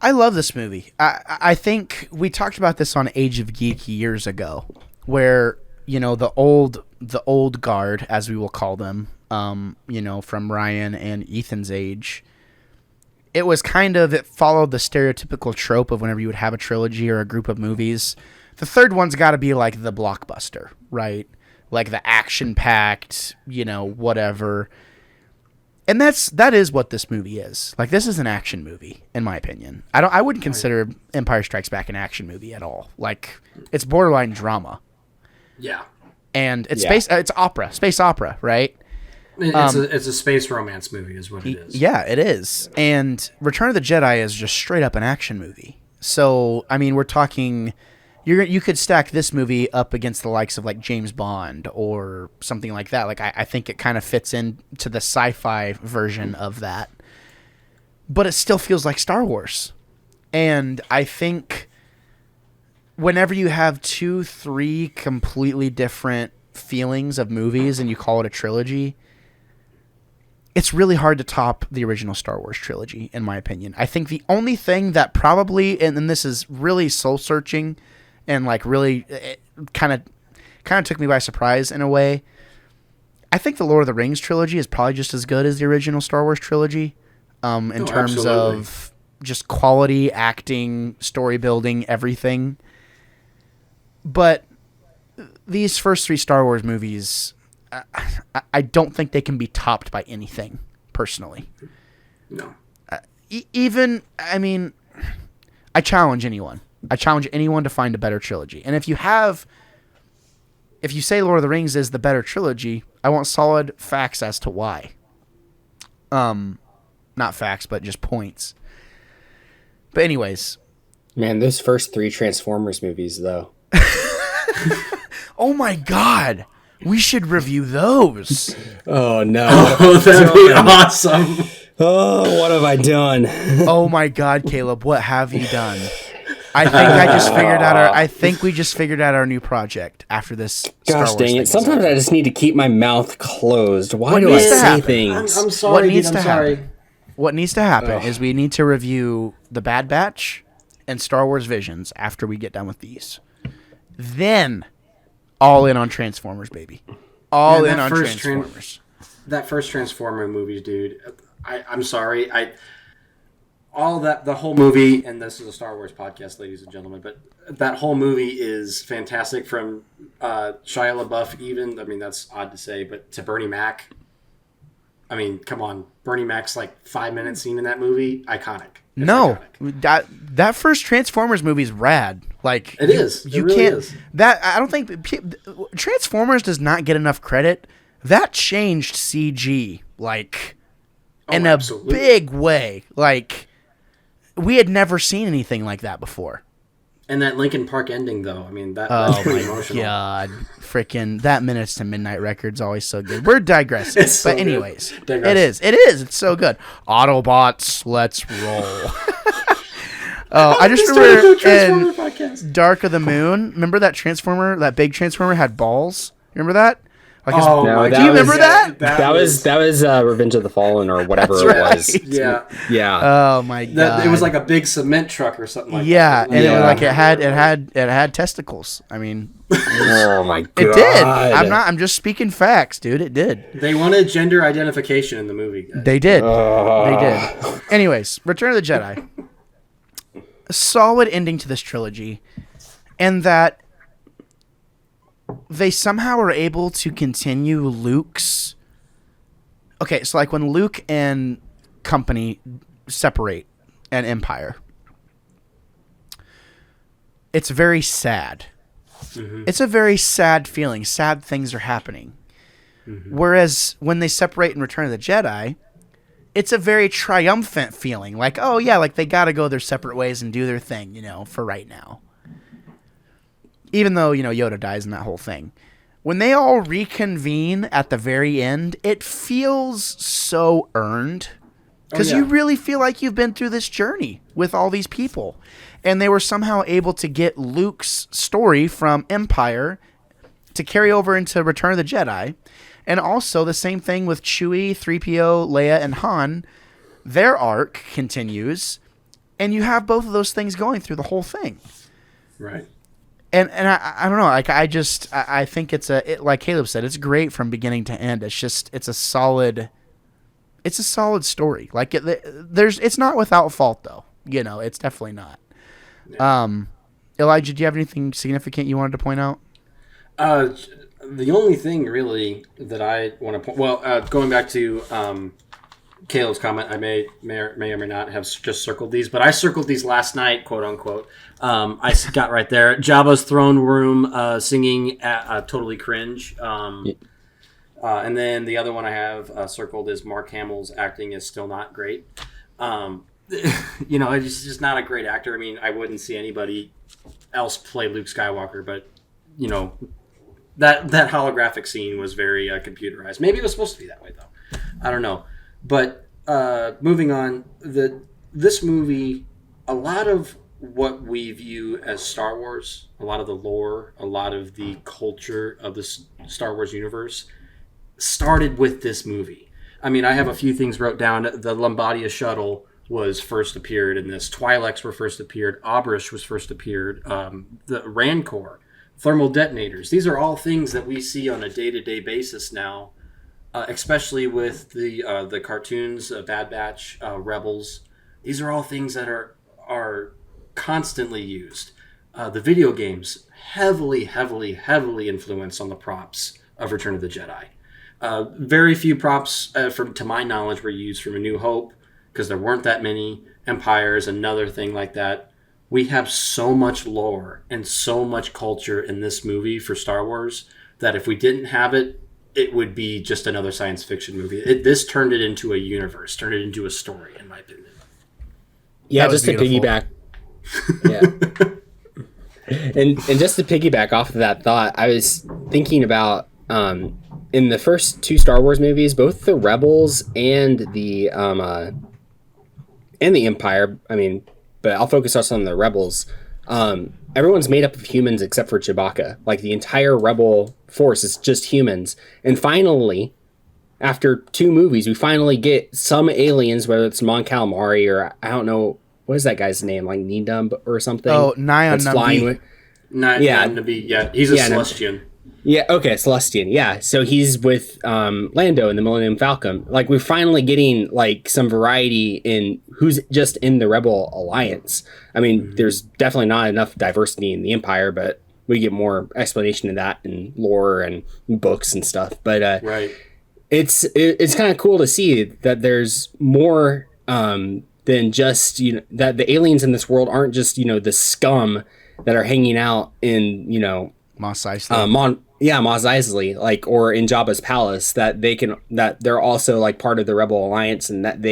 love this movie. I think we talked about this on Age of Geek years ago, where the old guard, as we will call them, from Ryan and Ethan's age. It was it followed the stereotypical trope of whenever you would have a trilogy or a group of movies, the third one's got to be like the blockbuster, right? Like the action-packed, whatever. And that is what this movie is. Like, this is an action movie, in my opinion. I wouldn't consider Empire Strikes Back an action movie at all. Like, it's borderline drama. Yeah. And it's space opera, right? It's a space romance movie is what it is. Yeah, it is. And Return of the Jedi is just straight up an action movie. So, I mean, we're talking... You could stack this movie up against the likes of like James Bond or something like that. Like, I think it kind of fits into the sci-fi version of that. But it still feels like Star Wars. And I think whenever you have 2-3 completely different feelings of movies and you call it a trilogy, it's really hard to top the original Star Wars trilogy, in my opinion. I think the only thing that probably, and this is really soul-searching and like really kind of took me by surprise in a way, I think the Lord of the Rings trilogy is probably just as good as the original Star Wars trilogy in terms absolutely. of just quality, acting, story building, everything. But these first 3 Star Wars movies... I don't think they can be topped by anything, personally. No. I challenge anyone. I challenge anyone to find a better trilogy. And if you say Lord of the Rings is the better trilogy, I want solid facts as to why. Not facts, but just points. But anyways. Man, those first 3 Transformers movies, though. Oh my God. We should review those. Oh, no. Oh, that'd be awesome. Oh, what have I done? Oh my God, Caleb, what have you done? I think we just figured out our new project after this. Gosh Star Wars dang it. Sometimes I just need to keep my mouth closed. Why do I needs to say happen? things? I'm sorry. What needs to happen is we need to review The Bad Batch and Star Wars Visions after we get done with these. Then, all in on Transformers, baby. All in on Transformers. That first Transformer movie, dude. I'm sorry. all that, the whole movie, and this is a Star Wars podcast, ladies and gentlemen, but that whole movie is fantastic from Shia LaBeouf even. I mean, that's odd to say, but to Bernie Mac. I mean, come on. Bernie Mac's like 5-minute scene in that movie, iconic. It's iconic. That first Transformers movie is rad. Like it is. You really can't. is. That I don't think Transformers does not get enough credit. That changed CG in a big way. Like we had never seen anything like that before. And that Linkin Park ending, though, I mean, that's pretty emotional. God, freaking that Minutes to Midnight record's always so good. We're digressing, So but anyways, it is. It's so good. Autobots, let's roll. I just remember in Dark of the Moon. Remember that Transformer? That big Transformer had balls. Remember that? Like do you remember that? That was Revenge of the Fallen or whatever it was. Yeah. Oh my god! It was like a big cement truck or something like that. Yeah, and it had testicles. I mean, oh my god! It did. I'm just speaking facts, dude. It did. They wanted gender identification in the movie. Guys. They did. They did. Anyways, Return of the Jedi. A solid ending to this trilogy, and that they somehow are able to continue Luke's... Okay, so like when Luke and company separate an Empire, it's very sad. Mm-hmm. It's a very sad feeling. Sad things are happening. Mm-hmm. Whereas when they separate in Return of the Jedi, it's a very triumphant feeling. Like, oh yeah, like they got to go their separate ways and do their thing, for right now. Even though, Yoda dies in that whole thing. When they all reconvene at the very end, it feels so earned. Because you really feel like you've been through this journey with all these people. And they were somehow able to get Luke's story from Empire to carry over into Return of the Jedi. And also the same thing with Chewie, 3PO, Leia, and Han. Their arc continues. And you have both of those things going through the whole thing. Right. And I don't know, like I think like Caleb said, it's great from beginning to end. It's a solid story. Like it's not without fault though. It's definitely not. Yeah. Elijah, do you have anything significant you wanted to point out? The only thing really that I want to point, going back to Caleb's comment, I may or may not have just circled these, but I circled these last night, quote unquote. I got right there. Jabba's throne room singing at Totally Cringe. And then the other one I have circled is Mark Hamill's acting is still not great. He's just not a great actor. I mean, I wouldn't see anybody else play Luke Skywalker, but, that holographic scene was very computerized. Maybe it was supposed to be that way, though. I don't know. But moving on, this movie, a lot of what we view as Star Wars, a lot of the lore, a lot of the culture of the Star Wars universe started with this movie. I mean, I have a few things wrote down. The Lombardia shuttle was first appeared in this. Twi'leks were first appeared. Abrish was first appeared. The Rancor, thermal detonators. These are all things that we see on a day-to-day basis now. Especially with the cartoons, Bad Batch, Rebels. These are all things that are constantly used. The video games heavily influenced on the props of Return of the Jedi. Very few props, to my knowledge, were used from A New Hope because there weren't that many. Empire is another thing like that. We have so much lore and so much culture in this movie for Star Wars that if we didn't have it, it would be just another science fiction movie. This turned it into a universe, turned it into a story, in my opinion. Yeah, just to piggyback. Yeah. and just to piggyback off of that thought, I was thinking about in the first two Star Wars movies, both the Rebels and the Empire. I mean, but I'll focus us on the Rebels. Everyone's made up of humans except for Chewbacca. Like the entire Rebel force is just humans. And finally, after two movies, we finally get some aliens, whether it's Mon Calamari or I don't know, what is that guy's name? Like Needum or something? Oh, Nyan Nabi. Yeah, he's a Celestian. Yeah, okay, Celestian. Yeah, so he's with Lando in the Millennium Falcon. Like, we're finally getting like some variety in who's just in the Rebel Alliance. I mean, there's definitely not enough diversity in the Empire, but we get more explanation of that in lore and books and stuff. But Right. it's kind of cool to see that there's more than just that the aliens in this world aren't just the scum that are hanging out in Mos Eisley. Mos Eisley, like, or in Jabba's palace, that they're also like part of the Rebel Alliance, and that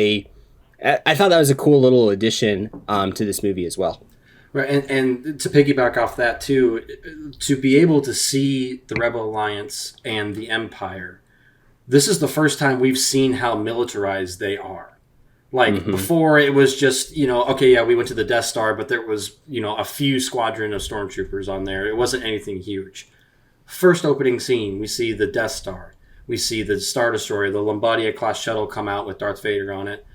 I thought that was a cool little addition to this movie as well. Right, and to piggyback off that too, to be able to see the Rebel Alliance and the Empire, this is the first time we've seen how militarized they are. Like, before, it was just, okay, yeah, we went to the Death Star, but there was, a few squadron of stormtroopers on there. It wasn't anything huge. First opening scene, we see the Death Star. We see the Star Destroyer, the Lombardia-class shuttle come out with Darth Vader on it.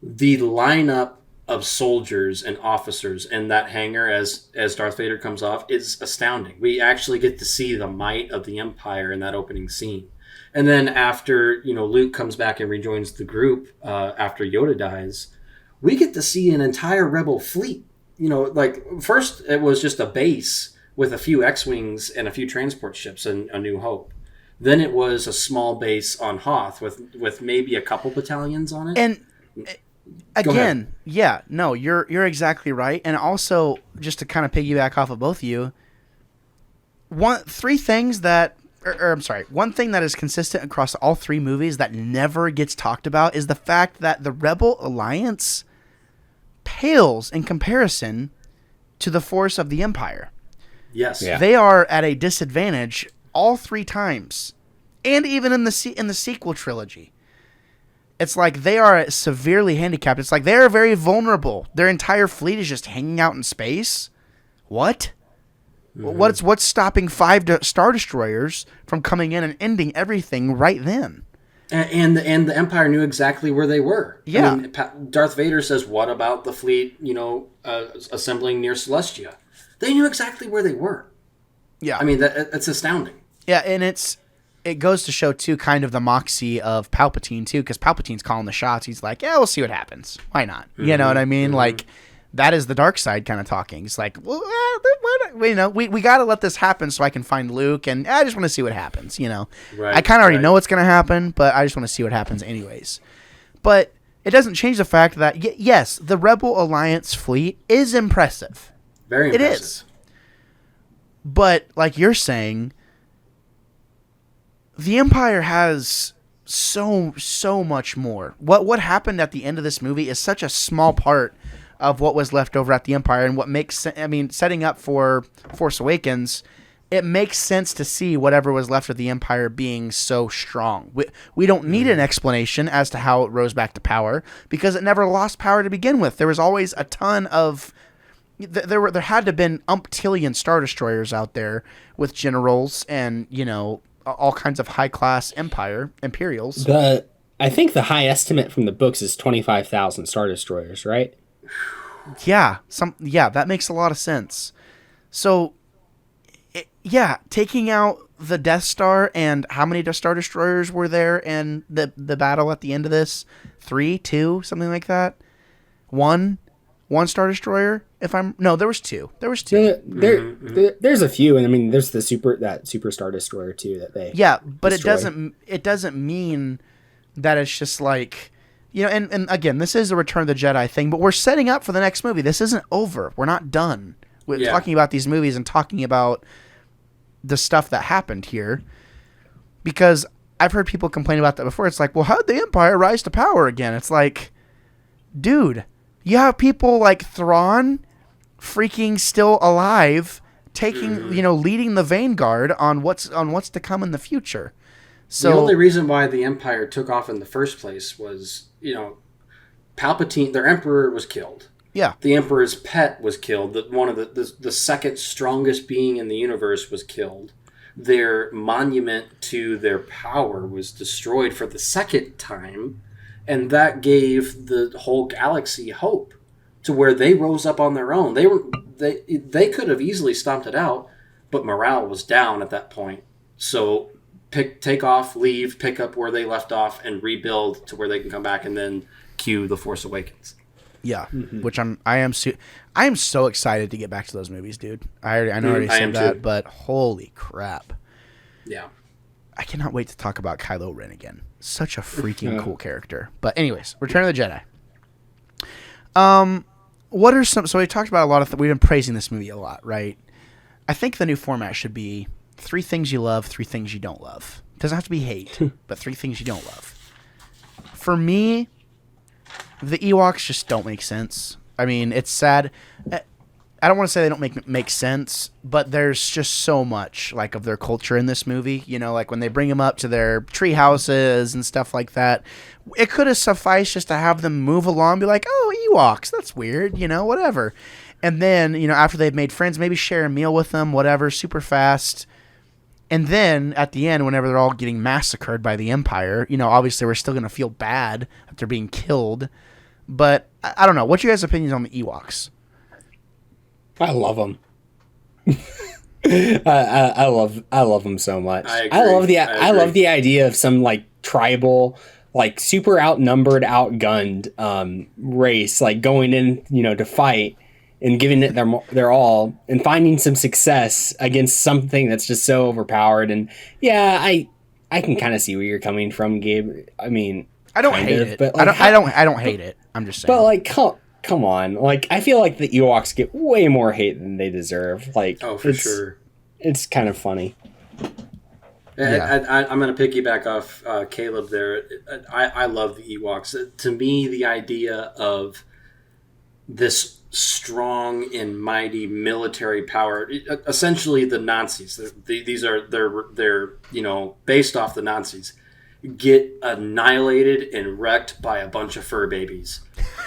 The lineup of soldiers and officers in that hangar as Darth Vader comes off is astounding. We actually get to see the might of the Empire in that opening scene. And then after, Luke comes back and rejoins the group after Yoda dies, we get to see an entire Rebel fleet. Like, first it was just a base with a few X-Wings and a few transport ships in A New Hope. Then it was a small base on Hoth with maybe a couple battalions on it. And again, yeah, no, you're exactly right. And also, just to kind of piggyback off of both of you, one thing that is consistent across all three movies that never gets talked about is the fact that the Rebel Alliance pales in comparison to the force of the Empire. Yes. Yeah. They are at a disadvantage all three times. And even in the sequel trilogy. It's like they are severely handicapped. It's like they are very vulnerable. Their entire fleet is just hanging out in space. What? What's stopping 5 Star Destroyers from coming in and ending everything right then? And the Empire knew exactly where they were. Yeah. I mean, Darth Vader says, "What about the fleet? Assembling near Celestia." They knew exactly where they were. Yeah. I mean, it's astounding. Yeah, and it goes to show too kind of the moxie of Palpatine too, because Palpatine's calling the shots. He's like, "Yeah, we'll see what happens. Why not?" You know what I mean? Like, that is the dark side kind of talking. It's like, well, we got to let this happen so I can find Luke, and I just want to see what happens. Right, I kind of already know what's going to happen, but I just want to see what happens anyways. But it doesn't change the fact that yes, the Rebel Alliance fleet is impressive. Very impressive. It is. But like you're saying, the Empire has so much more. What happened at the end of this movie is such a small part of what was left over at the Empire, and what makes setting up for Force Awakens, it makes sense to see whatever was left of the Empire being so strong. We don't need an explanation as to how it rose back to power, because it never lost power to begin with. There was always a ton of there had to have been umptillion Star Destroyers out there with generals and all kinds of high class Imperials. I think the high estimate from the books is 25,000 Star Destroyers, right? Yeah, that makes a lot of sense. So, taking out the Death Star, and how many Star Destroyers were there in the battle at the end of this? 3, 2, something like that. One Star Destroyer. There was 2. There's a few, and I mean, there's that Super Star Destroyer too that they. Yeah, but destroy. it doesn't mean that it's just like. And again, this is a Return of the Jedi thing, but we're setting up for the next movie. This isn't over. We're not done with talking about these movies and talking about the stuff that happened here. Because I've heard people complain about that before. It's like, well, how did the Empire rise to power again? It's like, dude, you have people like Thrawn freaking still alive, taking, leading the Vanguard on what's to come in the future. So the only reason why the Empire took off in the first place was, Palpatine, their Emperor, was killed. Yeah. The Emperor's pet was killed. One of the second strongest being in the universe was killed. Their monument to their power was destroyed for the second time, and that gave the whole galaxy hope to where they rose up on their own. They could have easily stomped it out, but morale was down at that point. So take off, leave, pick up where they left off, and rebuild to where they can come back, and then cue The Force Awakens. Yeah, which I am so excited to get back to those movies, dude. I know I already said that, too. But holy crap. Yeah. I cannot wait to talk about Kylo Ren again. Such a freaking cool character. But anyways, Return of the Jedi. What are some... So we talked about a lot of... We've been praising this movie a lot, right? I think the new format should be 3 things you love, 3 things you don't love. It doesn't have to be hate, but 3 things you don't love. For me, the Ewoks just don't make sense. I mean, it's sad. I don't want to say they don't make sense, but there's just so much like of their culture in this movie. You know, like when they bring them up to their tree houses and stuff like that. It could have sufficed just to have them move along and be like, oh, Ewoks, that's weird, you know, whatever. And then, you know, after they've made friends, maybe share a meal with them, whatever, super fast. And then at the end, whenever they're all getting massacred by the Empire, you know, obviously we're still going to feel bad if they're being killed. But I don't know. What's your guys' opinions on the Ewoks? I love them. I love them so much. I love the idea of some like tribal, like super outnumbered, outgunned race, like going in, you know, to fight and giving it their all and finding some success against something that's just so overpowered. And yeah, I can kind of see where you're coming from, Gabe. I mean, I don't hate it. But like, I don't hate it. I'm just saying. But like, come on. Like, I feel like the Ewoks get way more hate than they deserve. Like, oh, for sure. It's kind of funny. Yeah. I'm going to piggyback off Caleb there. I love the Ewoks. To me, the idea of this strong and mighty military power, essentially the Nazis. They're you know, based off the Nazis, get annihilated and wrecked by a bunch of fur babies.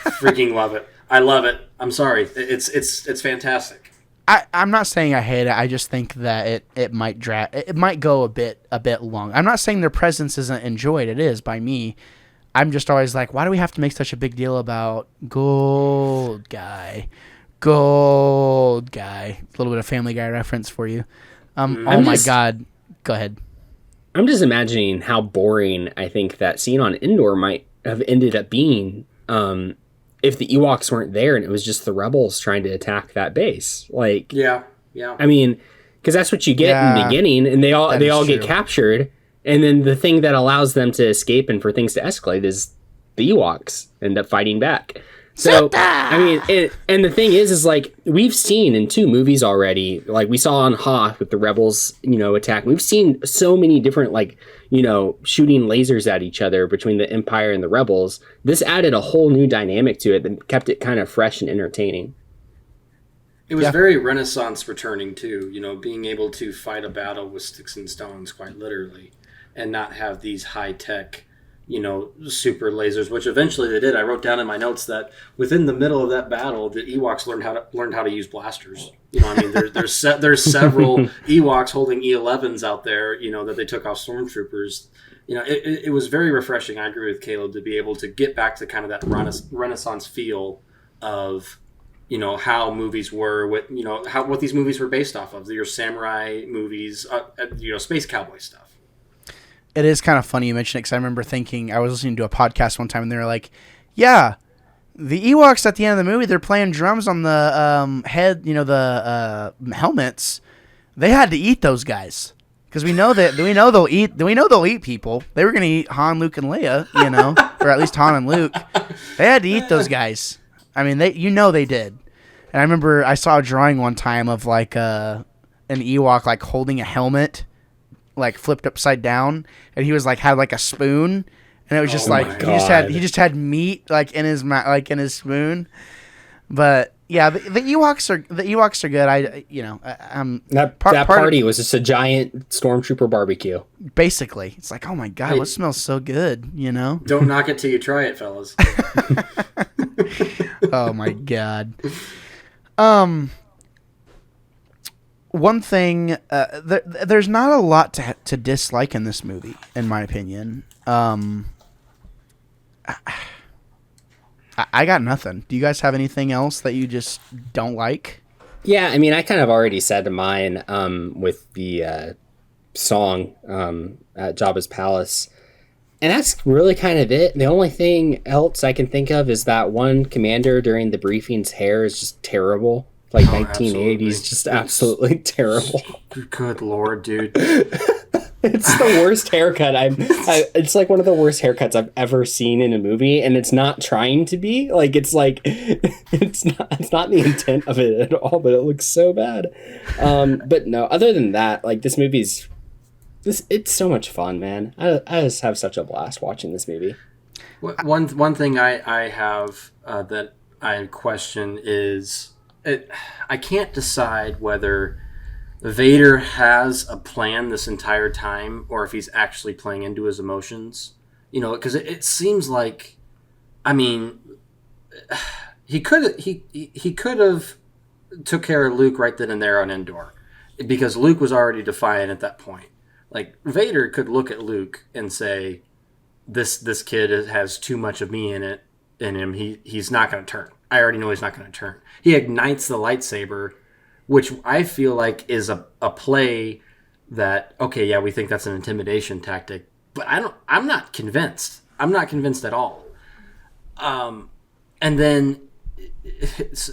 Freaking love it. I love it. I'm sorry. It's fantastic. I'm not saying I hate it. I just think that it might drag. It might go a bit long. I'm not saying their presence isn't enjoyed. It is by me. I'm just always like, why do we have to make such a big deal about gold guy? A little bit of Family Guy reference for you. My God. Go ahead. I'm just imagining how boring I think that scene on Endor might have ended up being if the Ewoks weren't there and it was just the rebels trying to attack that base. Like, yeah. I mean, because that's what you get in the beginning, and they all get captured, and then the thing that allows them to escape and for things to escalate is the Ewoks end up fighting back. So, I mean, and the thing is like, we've seen in 2 movies already, like we saw on Hoth with the rebels, you know, attack. We've seen so many different, like, you know, shooting lasers at each other between the Empire and the rebels. This added a whole new dynamic to it that kept it kind of fresh and entertaining. It was very Renaissance returning, too, you know, being able to fight a battle with sticks and stones, quite literally, and not have these high-tech, you know, super lasers, which eventually they did. I wrote down in my notes that within the middle of that battle, the Ewoks learned how to use blasters. You know, I mean, there's several Ewoks holding E11s out there, you know, that they took off stormtroopers. You know, it was very refreshing. I agree with Caleb to be able to get back to kind of that Renaissance feel of, you know, how movies were, what these movies were based off of. Your samurai movies, you know, space cowboy stuff. It is kind of funny you mention it, because I remember thinking, I was listening to a podcast one time and they were like, yeah, the Ewoks at the end of the movie, they're playing drums on the head, you know, the helmets. They had to eat those guys, because we know they'll eat people. They were going to eat Han, Luke, and Leia, you know, or at least Han and Luke. They had to eat those guys. I mean, they did. And I remember I saw a drawing one time of like an Ewok like holding a helmet, like flipped upside down, and he was like had like a spoon, and it was just he just had meat like in his like in his spoon. But yeah, the Ewoks are good. That party was just a giant stormtrooper barbecue. Basically, it's like, oh my God, what smells so good, you know? Don't knock it till you try it, fellas. Oh my God. One thing, there's not a lot to dislike in this movie, in my opinion. I got nothing. Do you guys have anything else that you just don't like? Yeah, I mean, I kind of already said mine with the song at Jabba's palace. And that's really kind of it. The only thing else I can think of is that one commander during the briefing's hair is just terrible. Like 1980s, just absolutely terrible. Good Lord, dude. It's the worst haircut. It's like one of the worst haircuts I've ever seen in a movie, and it's not trying to be. Like it's not the intent of it at all, but it looks so bad. But no, other than that, like it's so much fun, man. I just have such a blast watching this movie. One thing I have that I question is I can't decide whether Vader has a plan this entire time or if he's actually playing into his emotions. You know, because it seems like, I mean, he could have took care of Luke right then and there on Endor, because Luke was already defiant at that point. Like Vader could look at Luke and say, "This kid has too much of me in him. He's not going to turn. I already know he's not going to turn." He ignites the lightsaber, which I feel like is a play that, okay, yeah, we think that's an intimidation tactic, but I'm not convinced. I'm not convinced at all. And then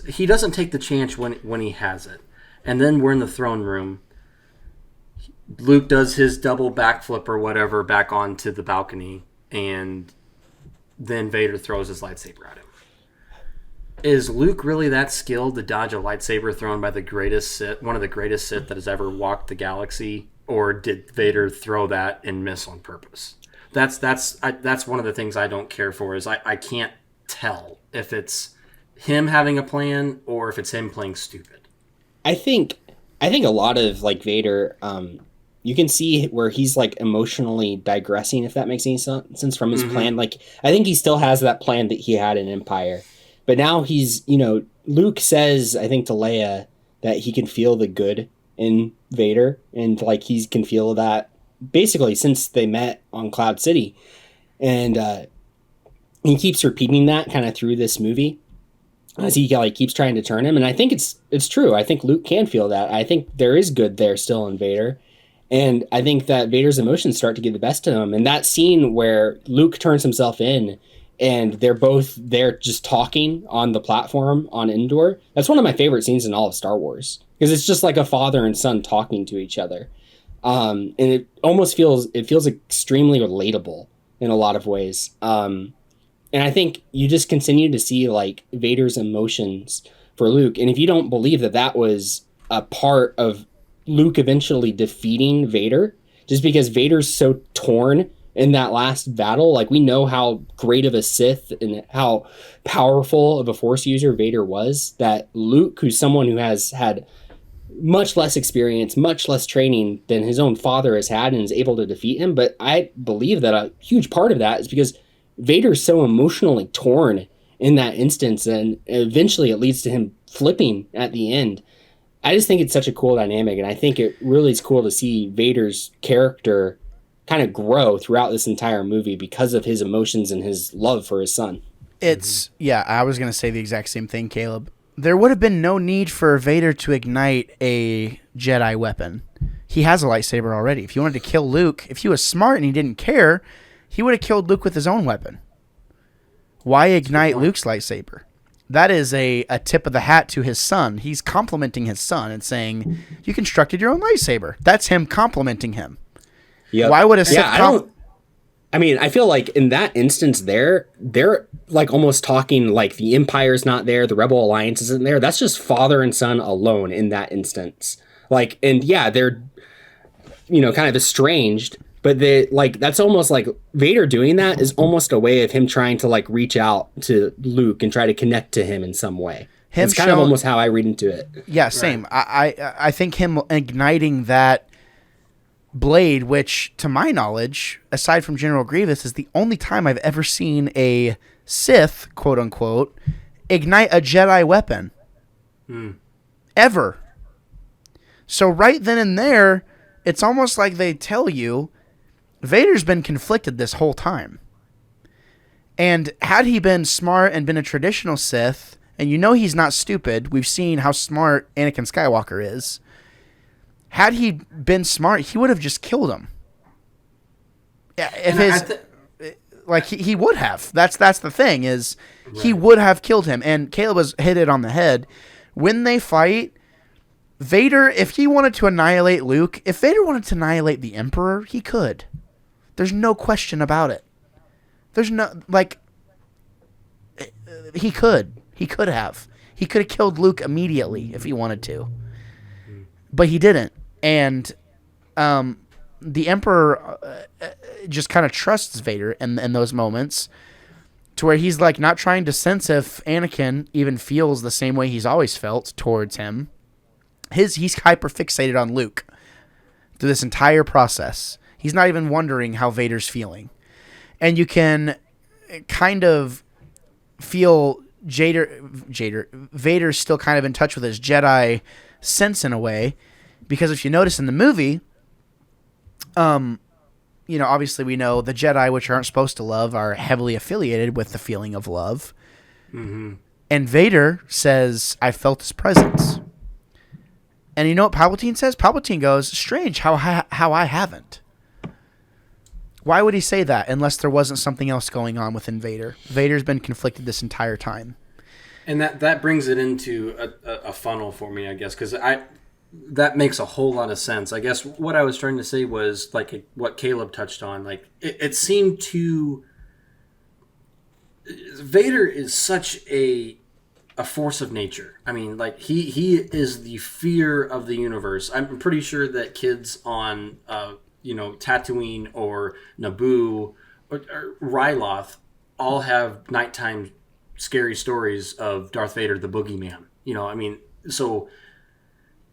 he doesn't take the chance when he has it. And then we're in the throne room. Luke does his double backflip or whatever back onto the balcony, and then Vader throws his lightsaber at him. Is Luke really that skilled to dodge a lightsaber thrown by one of the greatest Sith that has ever walked the galaxy, or did Vader throw that and miss on purpose? That's one of the things I don't care for. Is I can't tell if it's him having a plan or if it's him playing stupid. I think a lot of like Vader, you can see where he's like emotionally digressing, if that makes any sense, from his plan. Like I think he still has that plan that he had in Empire. But now Luke says, I think to Leia, that he can feel the good in Vader, and like he can feel that basically since they met on Cloud City. And he keeps repeating that kind of through this movie as he like keeps trying to turn him. And I think it's true. I think Luke can feel that. I think there is good there still in Vader. And I think that Vader's emotions start to get the best of him. And that scene where Luke turns himself in and they're both there just talking on the platform on Endor. That's one of my favorite scenes in all of Star Wars, because it's just like a father and son talking to each other. And it almost feels extremely relatable in a lot of ways. And I think you just continue to see like Vader's emotions for Luke. And if you don't believe that was a part of Luke eventually defeating Vader, just because Vader's so torn in that last battle, like we know how great of a Sith and how powerful of a Force user Vader was, that Luke, who's someone who has had much less experience, much less training than his own father has had, and is able to defeat him. But I believe that a huge part of that is because Vader's so emotionally torn in that instance, and eventually it leads to him flipping at the end. I just think it's such a cool dynamic, and I think it really is cool to see Vader's character kind of grow throughout this entire movie because of his emotions and his love for his son. Yeah, I was going to say the exact same thing, Caleb. There would have been no need for Vader to ignite a Jedi weapon. He has a lightsaber already. If he wanted to kill Luke, if he was smart and he didn't care, he would have killed Luke with his own weapon. Why ignite Luke's lightsaber? That is a tip of the hat to his son. He's complimenting his son and saying, you constructed your own lightsaber. That's him complimenting him. Yep. Why would a Sith I feel like in that instance they're like almost talking like the Empire's not there, the Rebel Alliance isn't there. That's just father and son alone in that instance. Like, and yeah, they're, kind of estranged, but that's almost like Vader doing that is almost a way of him trying to like reach out to Luke and try to connect to him in some way. It's kind of almost how I read into it. Yeah, same. Right. I think him igniting that blade, which to my knowledge, aside from General Grievous, is the only time I've ever seen a Sith, quote unquote, ignite a Jedi weapon. Ever. So right then and there, it's almost like they tell you Vader's been conflicted this whole time. And had he been smart and been a traditional Sith, and he's not stupid, we've seen how smart Anakin Skywalker is. Had he been smart, he would have just killed him. Yeah, he would have. That's the thing is, right. He would have killed him. And Caleb has hit it on the head. When they fight, Vader, if he wanted to annihilate Luke, if Vader wanted to annihilate the Emperor, he could. There's no question about it. There's no, like, he could. He could have. He could have killed Luke immediately if he wanted to. But he didn't. And the Emperor just kind of trusts Vader in those moments to where he's like not trying to sense if Anakin even feels the same way he's always felt towards him. He's hyper fixated on Luke through this entire process. He's not even wondering how Vader's feeling. And you can kind of feel Vader's still kind of in touch with his Jedi sense in a way, because if you notice in the movie, obviously we know the Jedi, which aren't supposed to love, are heavily affiliated with the feeling of love. Mm-hmm. And Vader says, "I felt his presence." And you know what Palpatine says? Palpatine goes, "Strange how I haven't." Why would he say that unless there wasn't something else going on within Vader? Vader's been conflicted this entire time. And that brings it into a funnel for me, I guess, because that makes a whole lot of sense. I guess what I was trying to say was like what Caleb touched on. Like it seemed to Vader is such a force of nature. I mean, like he is the fear of the universe. I'm pretty sure that kids on Tatooine or Naboo or Ryloth all have nighttime scary stories of Darth Vader, the boogeyman. I mean, so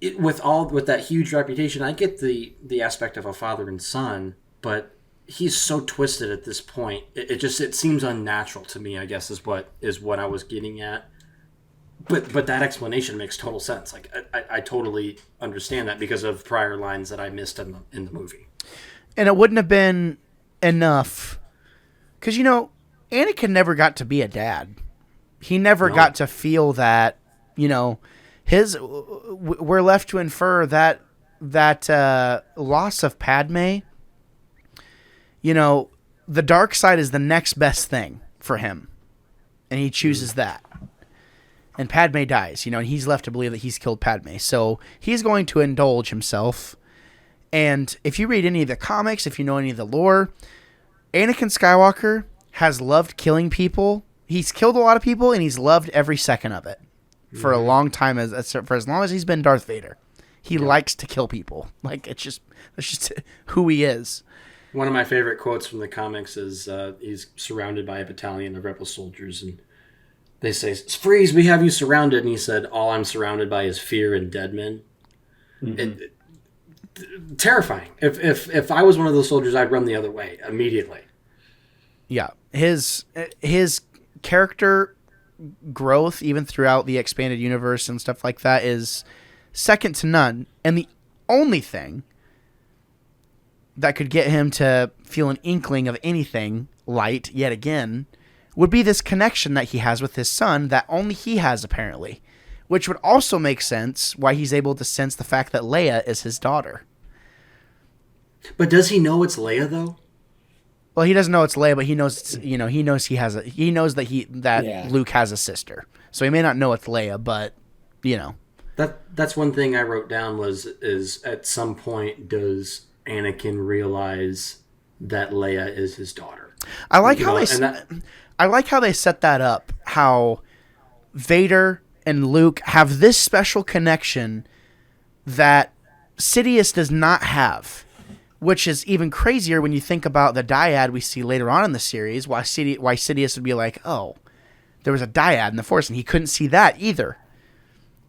with that huge reputation, I get the aspect of a father and son, but he's so twisted at this point. It seems unnatural to me, I guess, is what I was getting at. But that explanation makes total sense. Like I totally understand that because of prior lines that I missed in the movie. And it wouldn't have been enough because Anakin never got to be a dad. He never got to feel that. We're left to infer that loss of Padme. The dark side is the next best thing for him, and he chooses that. And Padme dies, and he's left to believe that he's killed Padme. So he's going to indulge himself. And if you read any of the comics, if you know any of the lore, Anakin Skywalker has loved killing people. He's killed a lot of people, and he's loved every second of it for a long time, for as long as he's been Darth Vader. He likes to kill people. Like, that's just who he is. One of my favorite quotes from the comics is he's surrounded by a battalion of rebel soldiers, and they say, "Freeze, we have you surrounded." And he said, "All I'm surrounded by is fear and dead men." Mm-hmm. Terrifying. If I was one of those soldiers, I'd run the other way immediately. Yeah. His character growth, even throughout the expanded universe and stuff like that, is second to none. And the only thing that could get him to feel an inkling of anything light yet again would be this connection that he has with his son that only he has, apparently, which would also make sense why he's able to sense the fact that Leia is his daughter. But does he know it's Leia, though? Well, he doesn't know it's Leia, but he knows, he knows that Luke has a sister. So he may not know it's Leia, but, That's one thing I wrote down is at some point does Anakin realize that Leia is his daughter? I like how they set that up, how Vader and Luke have this special connection that Sidious does not have, which is even crazier when you think about the dyad we see later on in the series, why Sidious would be like, oh, there was a dyad in the Force, and he couldn't see that either.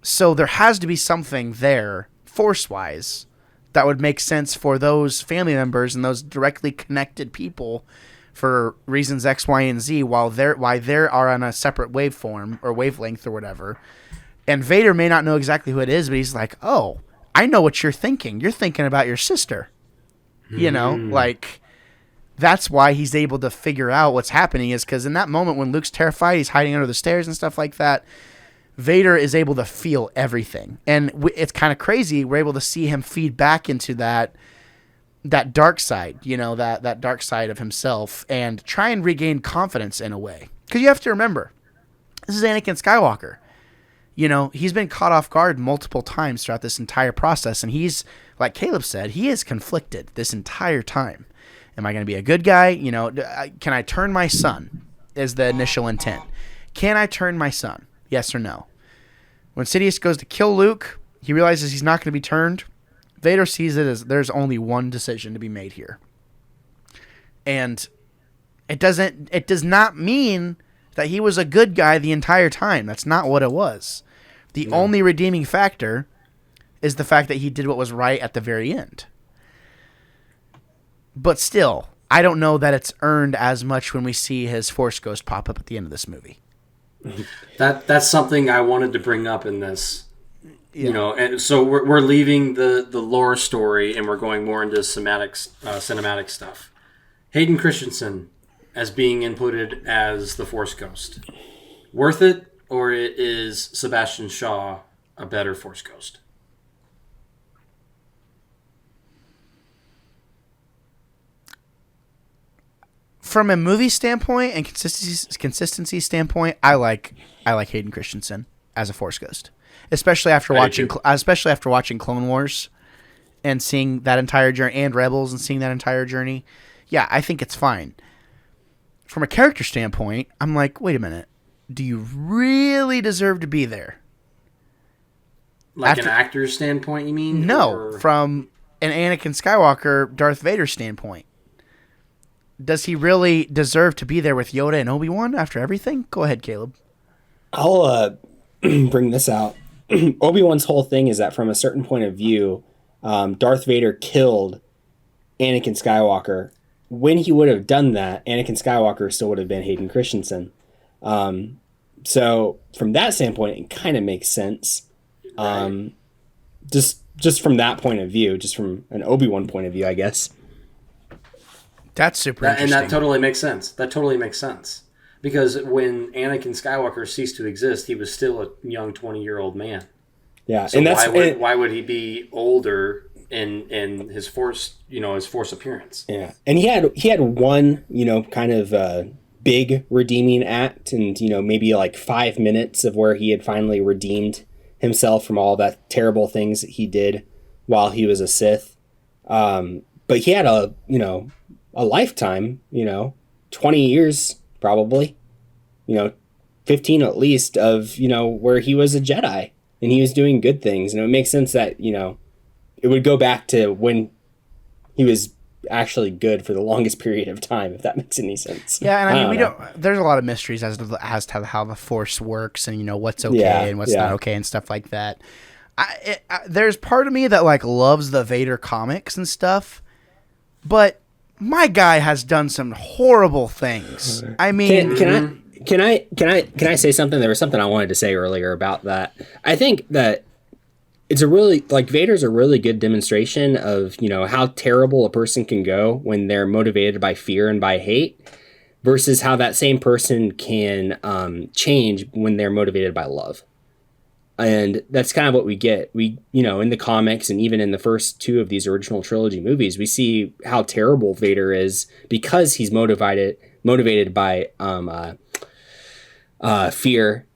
So there has to be something there, Force-wise, that would make sense for those family members and those directly connected people for reasons X, Y, and Z, why they are on a separate waveform or wavelength or whatever. And Vader may not know exactly who it is, but he's like, oh, I know what you're thinking. You're thinking about your sister. Like, that's why he's able to figure out what's happening, is because in that moment when Luke's terrified, he's hiding under the stairs and stuff like that. Vader is able to feel everything. And it's kind of crazy. We're able to see him feed back into that dark side, that dark side of himself, and try and regain confidence in a way. Because you have to remember, this is Anakin Skywalker. He's been caught off guard multiple times throughout this entire process, and he's, like Caleb said, he is conflicted this entire time. Am I going to be a good guy? Can I turn my son? Is the initial intent. Can I turn my son? Yes or no? When Sidious goes to kill Luke, he realizes he's not going to be turned. Vader sees it as there's only one decision to be made here. And it does not mean that he was a good guy the entire time. That's not what it was. The only redeeming factor is the fact that he did what was right at the very end. But still, I don't know that it's earned as much when we see his Force Ghost pop up at the end of this movie. That's something I wanted to bring up in this. Yeah. And so we're leaving the lore story and we're going more into cinematic stuff. Hayden Christensen as being inputted as the Force Ghost. Worth it, or is Sebastian Shaw a better Force Ghost? From a movie standpoint and consistency standpoint, I like Hayden Christensen as a Force Ghost, especially after watching Clone Wars and seeing that entire journey, and Rebels and seeing that entire journey. Yeah, I think it's fine. From a character standpoint, I'm like, wait a minute, do you really deserve to be there? Like an actor's standpoint, you mean? No, or? From an Anakin Skywalker, Darth Vader standpoint. Does he really deserve to be there with Yoda and Obi-Wan after everything? Go ahead, Caleb. I'll bring this out. Obi-Wan's whole thing is that from a certain point of view, Darth Vader killed Anakin Skywalker. When he would have done that, Anakin Skywalker still would have been Hayden Christensen. So from that standpoint, it kind of makes sense. Right. Just from that point of view, just from an Obi-Wan point of view, I guess. That's super interesting. And that totally makes sense. Because when Anakin Skywalker ceased to exist, he was still a young 20-year-old man. Yeah, so and why would he be older in his Force, his Force appearance? Yeah, and he had one, kind of big redeeming act, and maybe like 5 minutes of where he had finally redeemed himself from all that terrible things that he did while he was a Sith. But he had a lifetime, 20 years probably, 15 at least of, where he was a Jedi and he was doing good things. And it makes sense that, it would go back to when he was actually good for the longest period of time, if that makes any sense. Yeah, and I mean, there's a lot of mysteries as to how the Force works and, what's okay and what's not okay and stuff like that. There's part of me that loves the Vader comics and stuff, but my guy has done some horrible things. I mean, can I say something? There was something I wanted to say earlier about that. I think that it's a really Vader's a really good demonstration of how terrible a person can go when they're motivated by fear and by hate, versus how that same person can change when they're motivated by love. And that's kind of what we get. We, in the comics and even in the first two of these original trilogy movies, we see how terrible Vader is because he's motivated by fear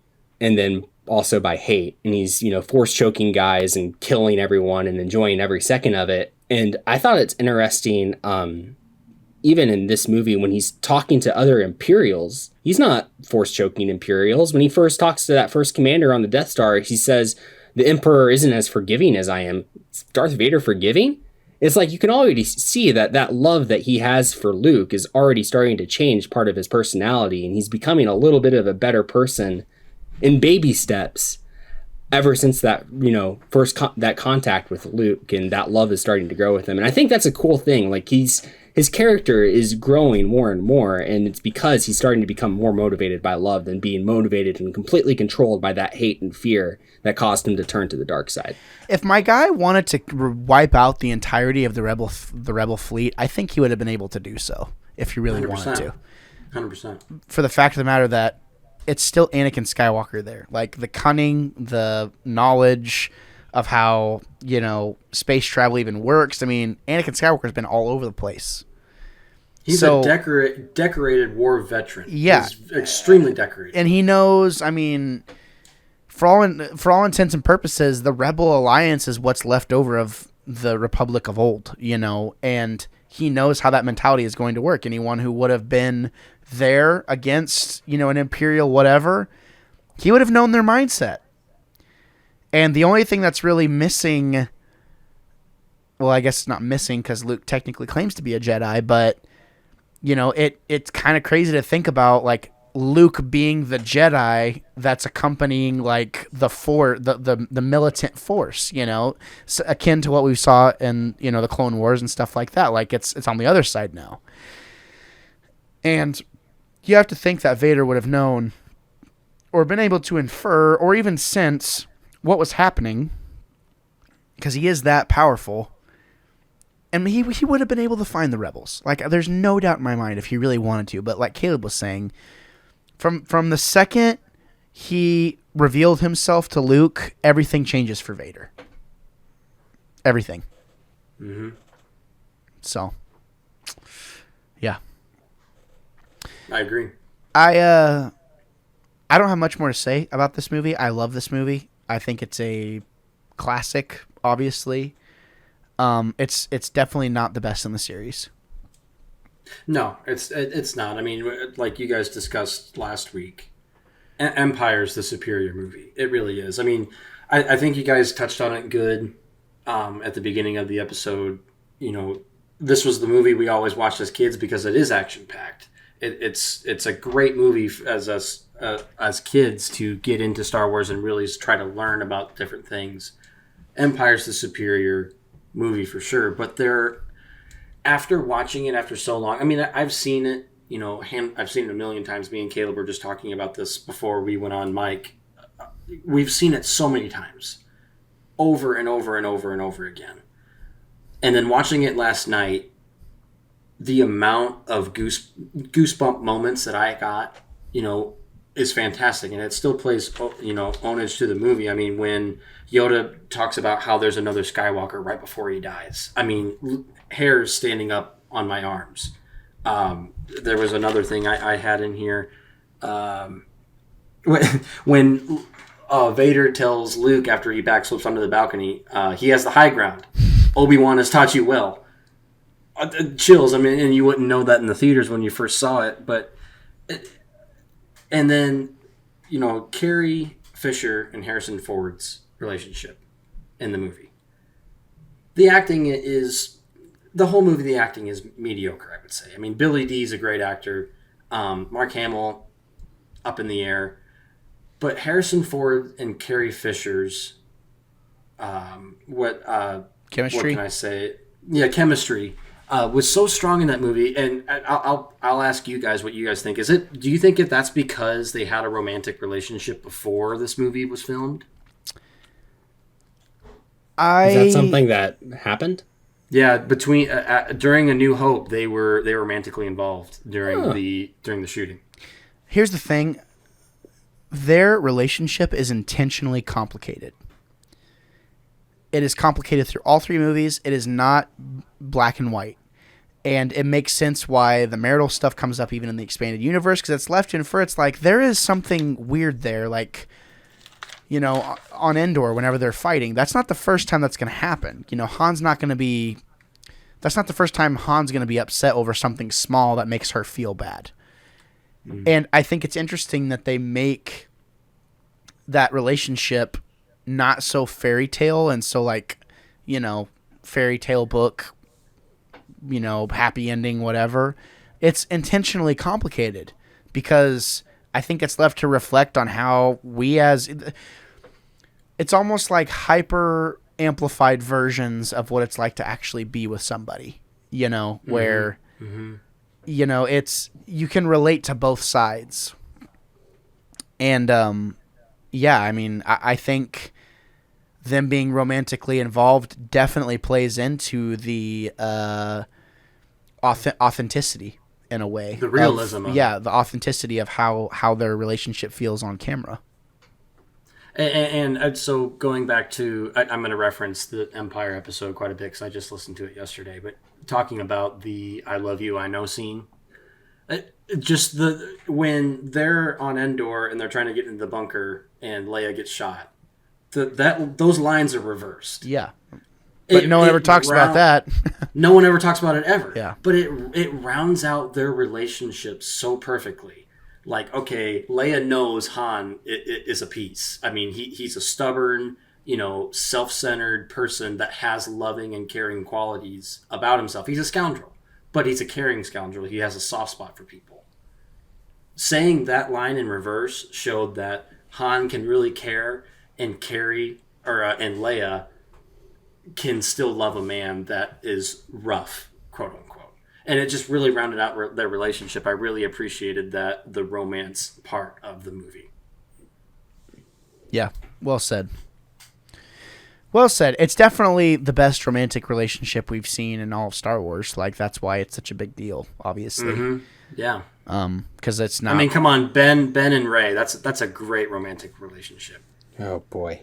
and then also by hate. And he's, force choking guys and killing everyone and enjoying every second of it. And I thought it's interesting, even in this movie, when he's talking to other Imperials, he's not force choking Imperials. When he first talks to that first commander on the Death Star, he says, the Emperor isn't as forgiving as I am. Is Darth Vader forgiving? It's you can already see that love that he has for Luke is already starting to change part of his personality, and he's becoming a little bit of a better person in baby steps ever since that, first that contact with Luke, and that love is starting to grow with him. And I think that's a cool thing. His character is growing more and more, and it's because he's starting to become more motivated by love than being motivated and completely controlled by that hate and fear that caused him to turn to the dark side. If my guy wanted to wipe out the entirety of the rebel fleet, I think he would have been able to do so if he really wanted to. 100%. For the fact of the matter that it's still Anakin Skywalker there. Like the cunning, the knowledge of how, space travel even works. I mean, Anakin Skywalker's been all over the place. He's a decorated war veteran. Yeah. He's extremely decorated. And he knows, I mean, for all intents and purposes, the Rebel Alliance is what's left over of the Republic of old, and he knows how that mentality is going to work. Anyone who would have been there against, an Imperial whatever, he would have known their mindset. And the only thing that's really missing, well, I guess it's not missing because Luke technically claims to be a Jedi, but, it's kind of crazy to think about, like, Luke being the Jedi that's accompanying, like, the militant force, so akin to what we saw in, the Clone Wars and stuff like that. Like, it's on the other side now. And you have to think that Vader would have known or been able to infer or even sense what was happening, because he is that powerful. And he would have been able to find the rebels. Like, there's no doubt in my mind if he really wanted to. But like Caleb was saying, from the second he revealed himself to Luke, everything changes for Vader. Everything. Mm-hmm. So, yeah. I agree. I don't have much more to say about this movie. I love this movie. I think it's a classic, obviously. It's definitely not the best in the series. No, it's not. I mean, like you guys discussed last week, Empire's the superior movie. It really is. I mean, I think you guys touched on it good at the beginning of the episode. This was the movie we always watched as kids because it is action-packed. It's a great movie as kids to get into Star Wars and really try to learn about different things. Empire's the superior movie for sure, but after watching it after so long, I mean, I've seen it, I've seen it a million times. Me and Caleb were just talking about this before we went on mic. We've seen it so many times, over and over and over and over again. And then watching it last night, the amount of goosebump moments that I got, is fantastic. And it still plays, homage to the movie. I mean, when Yoda talks about how there's another Skywalker right before he dies, I mean, hairs standing up on my arms. There was another thing I had in here. When Vader tells Luke after he backflips onto the balcony, he has the high ground. Obi-Wan has taught you well. Chills. I mean, and you wouldn't know that in the theaters when you first saw it, but... And then, Carrie Fisher and Harrison Ford's relationship in the movie. The acting is... The whole movie, the acting is mediocre, I would say. I mean, Billy Dee's a great actor. Mark Hamill, up in the air. But Harrison Ford and Carrie Fisher's... chemistry? What can I say? Yeah, chemistry. Was so strong in that movie, and I'll ask you guys what you guys think. Do you think that's because they had a romantic relationship before this movie was filmed? Is that something that happened? Yeah, between during A New Hope, they were romantically involved during the shooting. Here's the thing: their relationship is intentionally complicated. It is complicated through all three movies. It is not black and white. And it makes sense why the marital stuff comes up even in the expanded universe, because it's left to infer it's like there is something weird there, like, on Endor whenever they're fighting. That's not the first time that's going to happen. Han's not going to be... That's not the first time Han's going to be upset over something small that makes her feel bad. Mm. And I think it's interesting that they make that relationship not so fairy tale and so fairy tale book, happy ending, whatever. It's intentionally complicated because I think it's left to reflect on how it's almost like hyper amplified versions of what it's like to actually be with somebody, where, it's, you can relate to both sides. And, yeah, I mean, I think them being romantically involved definitely plays into the authenticity in a way. The realism of it. The authenticity of how their relationship feels on camera. And so going back to, I'm going to reference the Empire episode quite a bit because I just listened to it yesterday, but talking about the I love you, I know scene, just when they're on Endor and they're trying to get into the bunker and Leia gets shot, those lines are reversed. Yeah. But no one ever talks about that. No one ever talks about it ever. Yeah. But it rounds out their relationship so perfectly. Like, okay, Leia knows Han is a piece. I mean, he's a stubborn, self-centered person that has loving and caring qualities about himself. He's a scoundrel, but he's a caring scoundrel. He has a soft spot for people. Saying that line in reverse showed that Han can really care and carry, and Leia can still love a man that is rough, quote unquote. And it just really rounded out their relationship. I really appreciated the romance part of the movie. Yeah, well said. Well said. It's definitely the best romantic relationship we've seen in all of Star Wars. Like, that's why it's such a big deal, obviously. Mm-hmm. Yeah. Because it's not. I mean, come on, Ben and Rey. That's a great romantic relationship. Oh boy.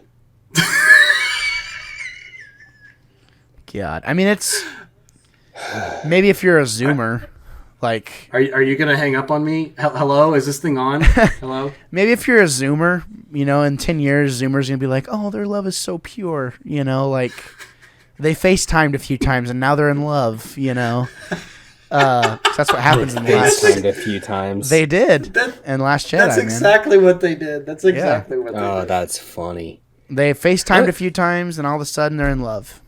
God, I mean, it's maybe if you're a Zoomer, like. Are you gonna hang up on me? Hello, is this thing on? Hello. Maybe if you're a Zoomer, in 10 years, Zoomers gonna be like, oh, their love is so pure, like they FaceTimed a few times and now they're in love, that's what happens in the last. FaceTimed a few times. They did in Last Jedi. That's exactly what they did. That's exactly what they did. Oh, that's funny. They FaceTimed a few times and all of a sudden they're in love.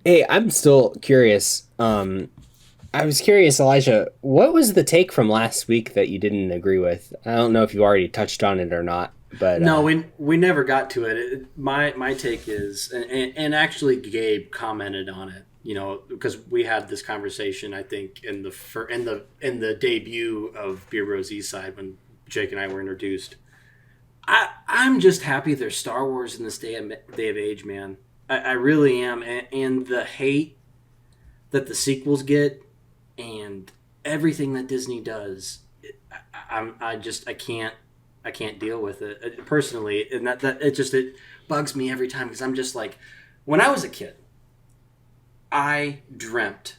Hey, I'm still curious. I was curious, Elijah, what was the take from last week that you didn't agree with? I don't know if you already touched on it or not, but no, we never got to it. My take is, and actually Gabe commented on it, because we had this conversation, I think, in the debut of Beer Bros Eastside when Jake and I were introduced. I'm just happy there's Star Wars in this day of age, man. I really am, and the hate that the sequels get, and everything that Disney does, I can't deal with it personally, and that it bugs me every time because I'm just like, when I was a kid, I dreamt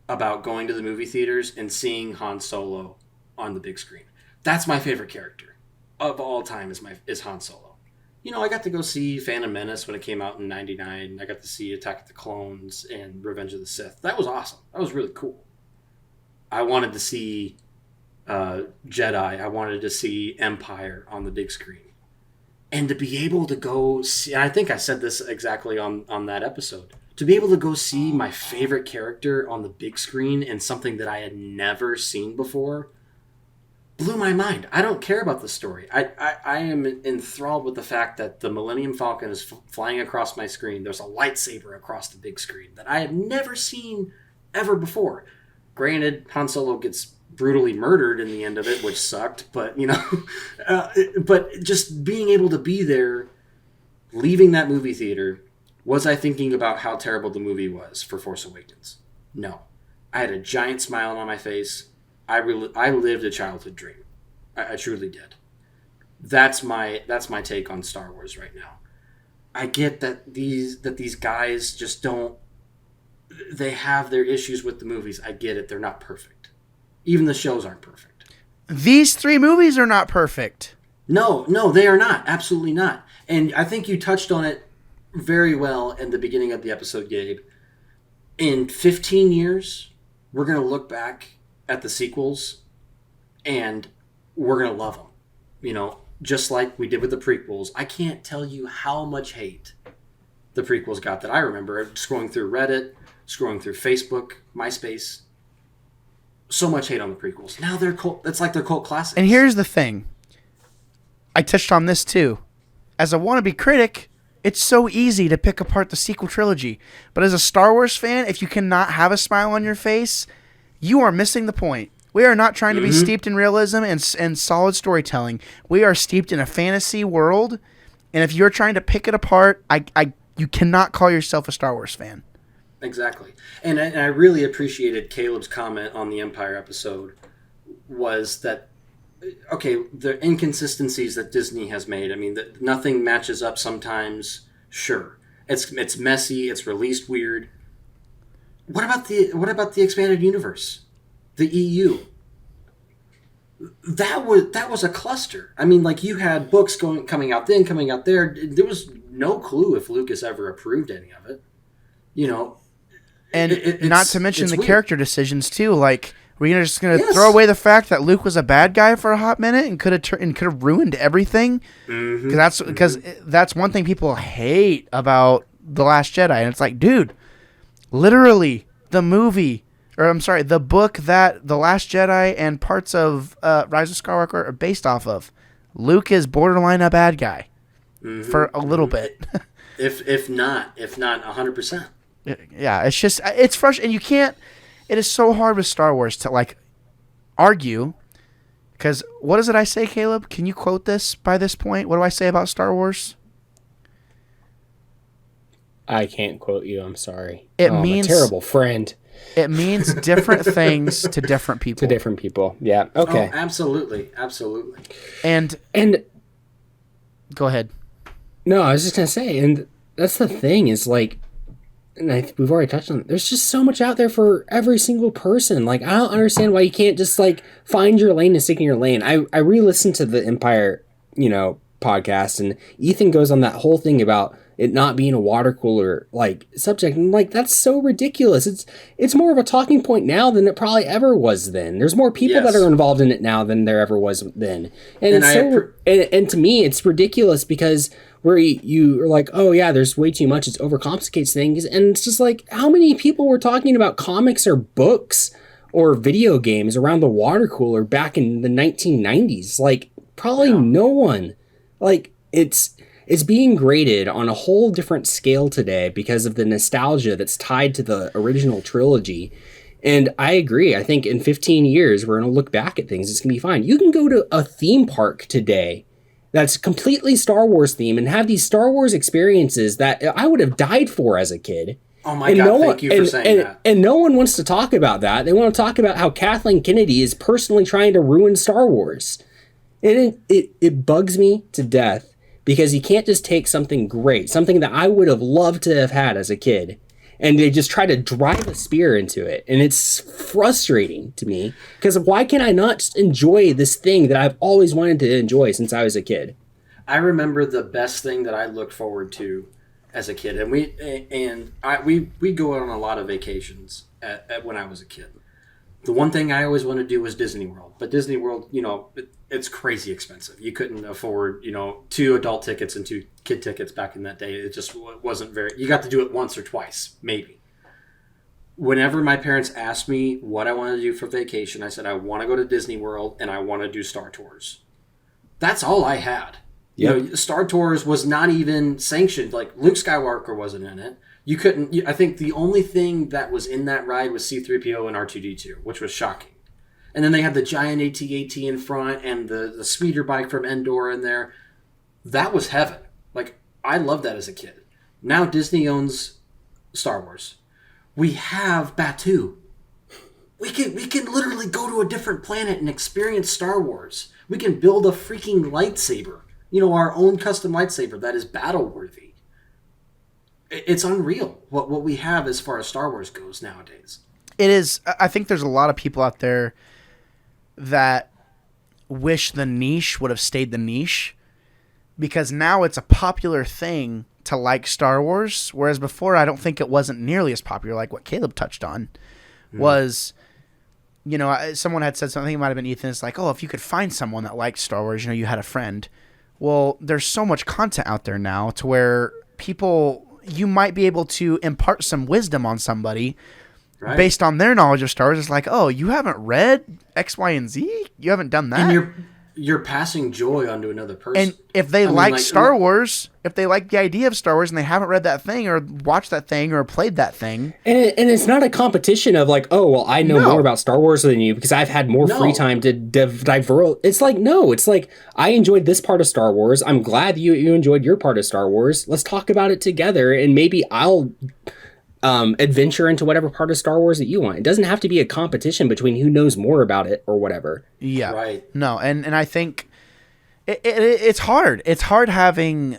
about going to the movie theaters and seeing Han Solo on the big screen. That's my favorite character of all time is Han Solo. I got to go see Phantom Menace when it came out in '99. I got to see Attack of the Clones and Revenge of the Sith. That was awesome. That was really cool. I wanted to see Jedi. I wanted to see Empire on the big screen. And to be able to go see, and I think I said this exactly on that episode, to be able to go see my favorite character on the big screen and something that I had never seen before blew my mind. I don't care about the story. I am enthralled with the fact that the Millennium Falcon is flying across my screen. There's a lightsaber across the big screen that I have never seen ever before. Granted, Han Solo gets brutally murdered in the end of it, which sucked, but but just being able to be there, leaving that movie theater, was I thinking about how terrible the movie was for Force Awakens? No. I had a giant smile on my face. I lived a childhood dream. I truly did. That's my take on Star Wars right now. I get that these guys just don't. They have their issues with the movies. I get it. They're not perfect. Even the shows aren't perfect. These 3 movies are not perfect. No, they are not. Absolutely not. And I think you touched on it very well in the beginning of the episode, Gabe. In 15 years, we're going to look back at the sequels and we're going to love them. Just like we did with the prequels. I can't tell you how much hate the prequels got that I remember scrolling through Reddit, scrolling through Facebook, MySpace. So much hate on the prequels. Now they're cult. It's like they're cult classics. And here's the thing. I touched on this too. As a wannabe critic, it's so easy to pick apart the sequel trilogy. But as a Star Wars fan, if you cannot have a smile on your face, you are missing the point. We are not trying to be steeped in realism and solid storytelling. We are steeped in a fantasy world. And if you're trying to pick it apart, you cannot call yourself a Star Wars fan. Exactly. And I really appreciated Caleb's comment on the Empire episode was that, okay, the inconsistencies that Disney has made. I mean, that nothing matches up sometimes. Sure, it's messy. It's released weird. What about the expanded universe, the EU? That was a cluster. I mean, like you had books coming out then, coming out there. There was no clue if Lucas ever approved any of it. You know, and not to mention the weird. character decisions too. Like, we're just gonna Yes. throw away the fact that Luke was a bad guy for a hot minute and could have ruined everything. Because that's one thing people hate about The Last Jedi, and it's like, dude, literally the movie, or I'm sorry, the book that The Last Jedi and parts of Rise of Skywalker are based off of. Luke is borderline a bad guy for a little bit. if not 100%. Yeah, it's frustrating. And you can't. It is so hard with Star Wars to like argue, because what is it I say, Caleb? Can you quote this by this point? What do I say about Star Wars? I can't quote you. I'm sorry. It I'm means a terrible friend It means different things to different people. to different people. Yeah. Okay. Oh, absolutely. And go ahead. No, I was just gonna say, and that's the thing is like, and we've already touched on it. There's just so much out there for every single person. Like, I don't understand why you can't just like find your lane and stick in your lane. I re-listened to the Empire, podcast, and Ethan goes on that whole thing about it not being a water cooler like subject, and like that's so ridiculous. It's more of a talking point now than it probably ever was then. There's more people Yes. that are involved in it now than there ever was then, and And it's and to me it's ridiculous because where you are like, oh yeah, there's way too much, it's overcomplicates things, and it's just like, how many people were talking about comics or books or video games around the water cooler back in the 1990s? Like, probably no one. Like, it's being graded on a whole different scale today because of the nostalgia that's tied to the original trilogy. And I agree. I think in 15 years, we're going to look back at things. It's going to be fine. You can go to a theme park today that's completely Star Wars theme and have these Star Wars experiences that I would have died for as a kid. Oh my God, thank you for saying that. And no one wants to talk about that. They want to talk about how Kathleen Kennedy is personally trying to ruin Star Wars. And it bugs me to death because you can't just take something great, something that I would have loved to have had as a kid, and they just try to drive a spear into it. And it's frustrating to me because why can I not just enjoy this thing that I've always wanted to enjoy since I was a kid? I remember the best thing that I looked forward to as a kid, and we go on a lot of vacations at when I was a kid. The one thing I always wanted to do was Disney World, but Disney World, it's crazy expensive. You couldn't afford, 2 adult tickets and 2 kid tickets back in that day. It just wasn't very. You got to do it once or twice, maybe. Whenever my parents asked me what I wanted to do for vacation, I said I want to go to Disney World and I want to do Star Tours. That's all I had. Yep. Star Tours was not even sanctioned. Like, Luke Skywalker wasn't in it. You couldn't. I think the only thing that was in that ride was C-3PO and R2-D2, which was shocking. And then they had the giant AT-AT in front and the speeder bike from Endor in there. That was heaven. Like, I loved that as a kid. Now Disney owns Star Wars. We have Batuu. We can literally go to a different planet and experience Star Wars. We can build a freaking lightsaber. Our own custom lightsaber that is battle-worthy. It's unreal what we have as far as Star Wars goes nowadays. It is. I think there's a lot of people out there that wish the niche would have stayed the niche, because now it's a popular thing to like Star Wars, whereas before I don't think it wasn't nearly as popular. Like what Caleb touched on was, someone had said something, it might have been Ethan, it's like, oh, if you could find someone that liked Star Wars, you had a friend. Well, there's so much content out there now to where you might be able to impart some wisdom on somebody based on their knowledge of Star Wars. It's like, oh, you haven't read X, Y, and Z? You haven't done that? And you're passing joy onto another person. And if they like Star Wars, if they like the idea of Star Wars and they haven't read that thing or watched that thing or played that thing. And it's not a competition of like, oh, well, I know more about Star Wars than you because I've had more free time to divert. It's like, no, it's like, I enjoyed this part of Star Wars. I'm glad you enjoyed your part of Star Wars. Let's talk about it together, and maybe I'll adventure into whatever part of Star Wars that you want. It doesn't have to be a competition between who knows more about it or whatever. Yeah. Right. No, and I think it's hard. It's hard having,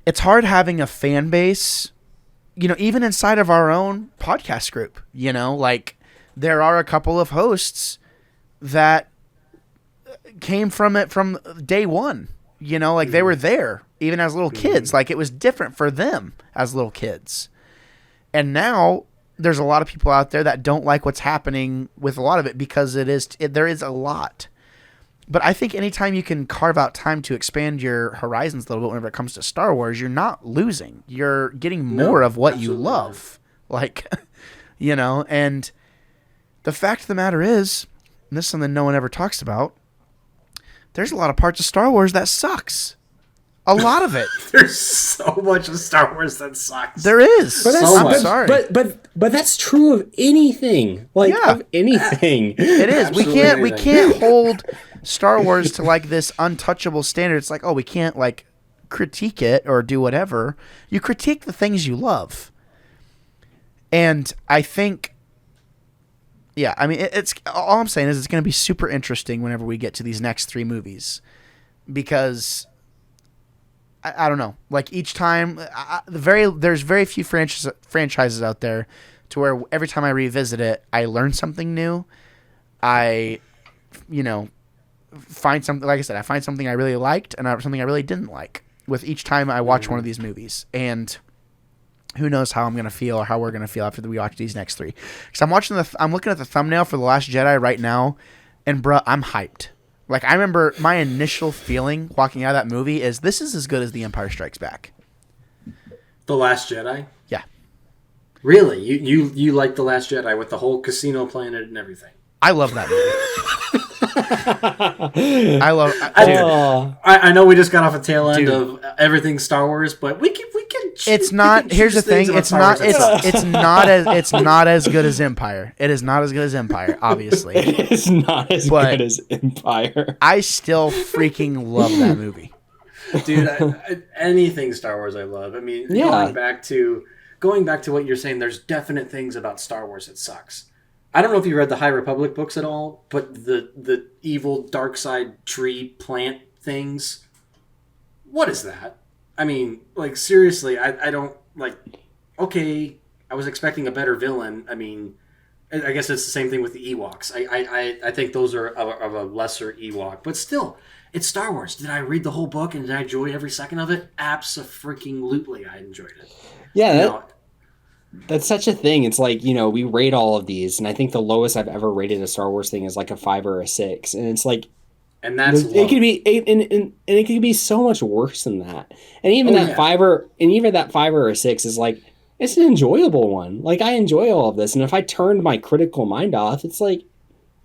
it's hard having a fan base, even inside of our own podcast group, like there are a couple of hosts that came from it from day one, like they were there even as little kids. Like it was different for them as little kids. And now there's a lot of people out there that don't like what's happening with a lot of it because there is a lot. But I think anytime you can carve out time to expand your horizons a little bit whenever it comes to Star Wars, you're not losing. You're getting more of what you love. Like, and the fact of the matter is, and this is something no one ever talks about, there's a lot of parts of Star Wars that sucks. A lot of it. There's so much of Star Wars that sucks. There is. But I'm sorry. But that's true of anything. Like of anything. It is. We can't hold Star Wars to like this untouchable standard. It's like, oh, we can't like critique it or do whatever. You critique the things you love. And I think it's all I'm saying is it's going to be super interesting whenever we get to these next 3 movies because I don't know. Like each time, there's very few franchises out there to where every time I revisit it, I learn something new. I, find something. Like I said, I find something I really liked and something I really didn't like with each time I watch one of these movies. And who knows how I'm gonna feel or how we're gonna feel after we watch these next 3? Because I'm looking at the thumbnail for The Last Jedi right now, and bruh, I'm hyped. Like, I remember my initial feeling walking out of that movie is this is as good as The Empire Strikes Back. The Last Jedi? Yeah. Really? You like The Last Jedi with the whole casino planet and everything? I love that movie. I know we just got off a tail end of everything Star Wars, but we can. It's not. Here's the thing. It's not. It's not as good as Empire. It is not as good as Empire. Obviously, it is not as good as Empire. I still freaking love that movie, dude. Anything Star Wars, I love. I mean, going back to what you're saying, there's definite things about Star Wars that sucks. I don't know if you read the High Republic books at all, but the evil dark side tree plant things. What is that? I mean, like, seriously, I don't, like, okay, I was expecting a better villain. I mean, I guess it's the same thing with the Ewoks. I think those are of a lesser Ewok. But still, it's Star Wars. Did I read the whole book and did I enjoy every second of it? Abso-freaking-lutely, I enjoyed it. Yeah, that's such a thing. It's like, we rate all of these, and I think the lowest I've ever rated a Star Wars thing is like a 5 or a 6. And it's like, and that's it could be, and it could be so much worse than that. And even that 5 or a 6 is like, it's an enjoyable one. Like, I enjoy all of this, and if I turned my critical mind off, it's like,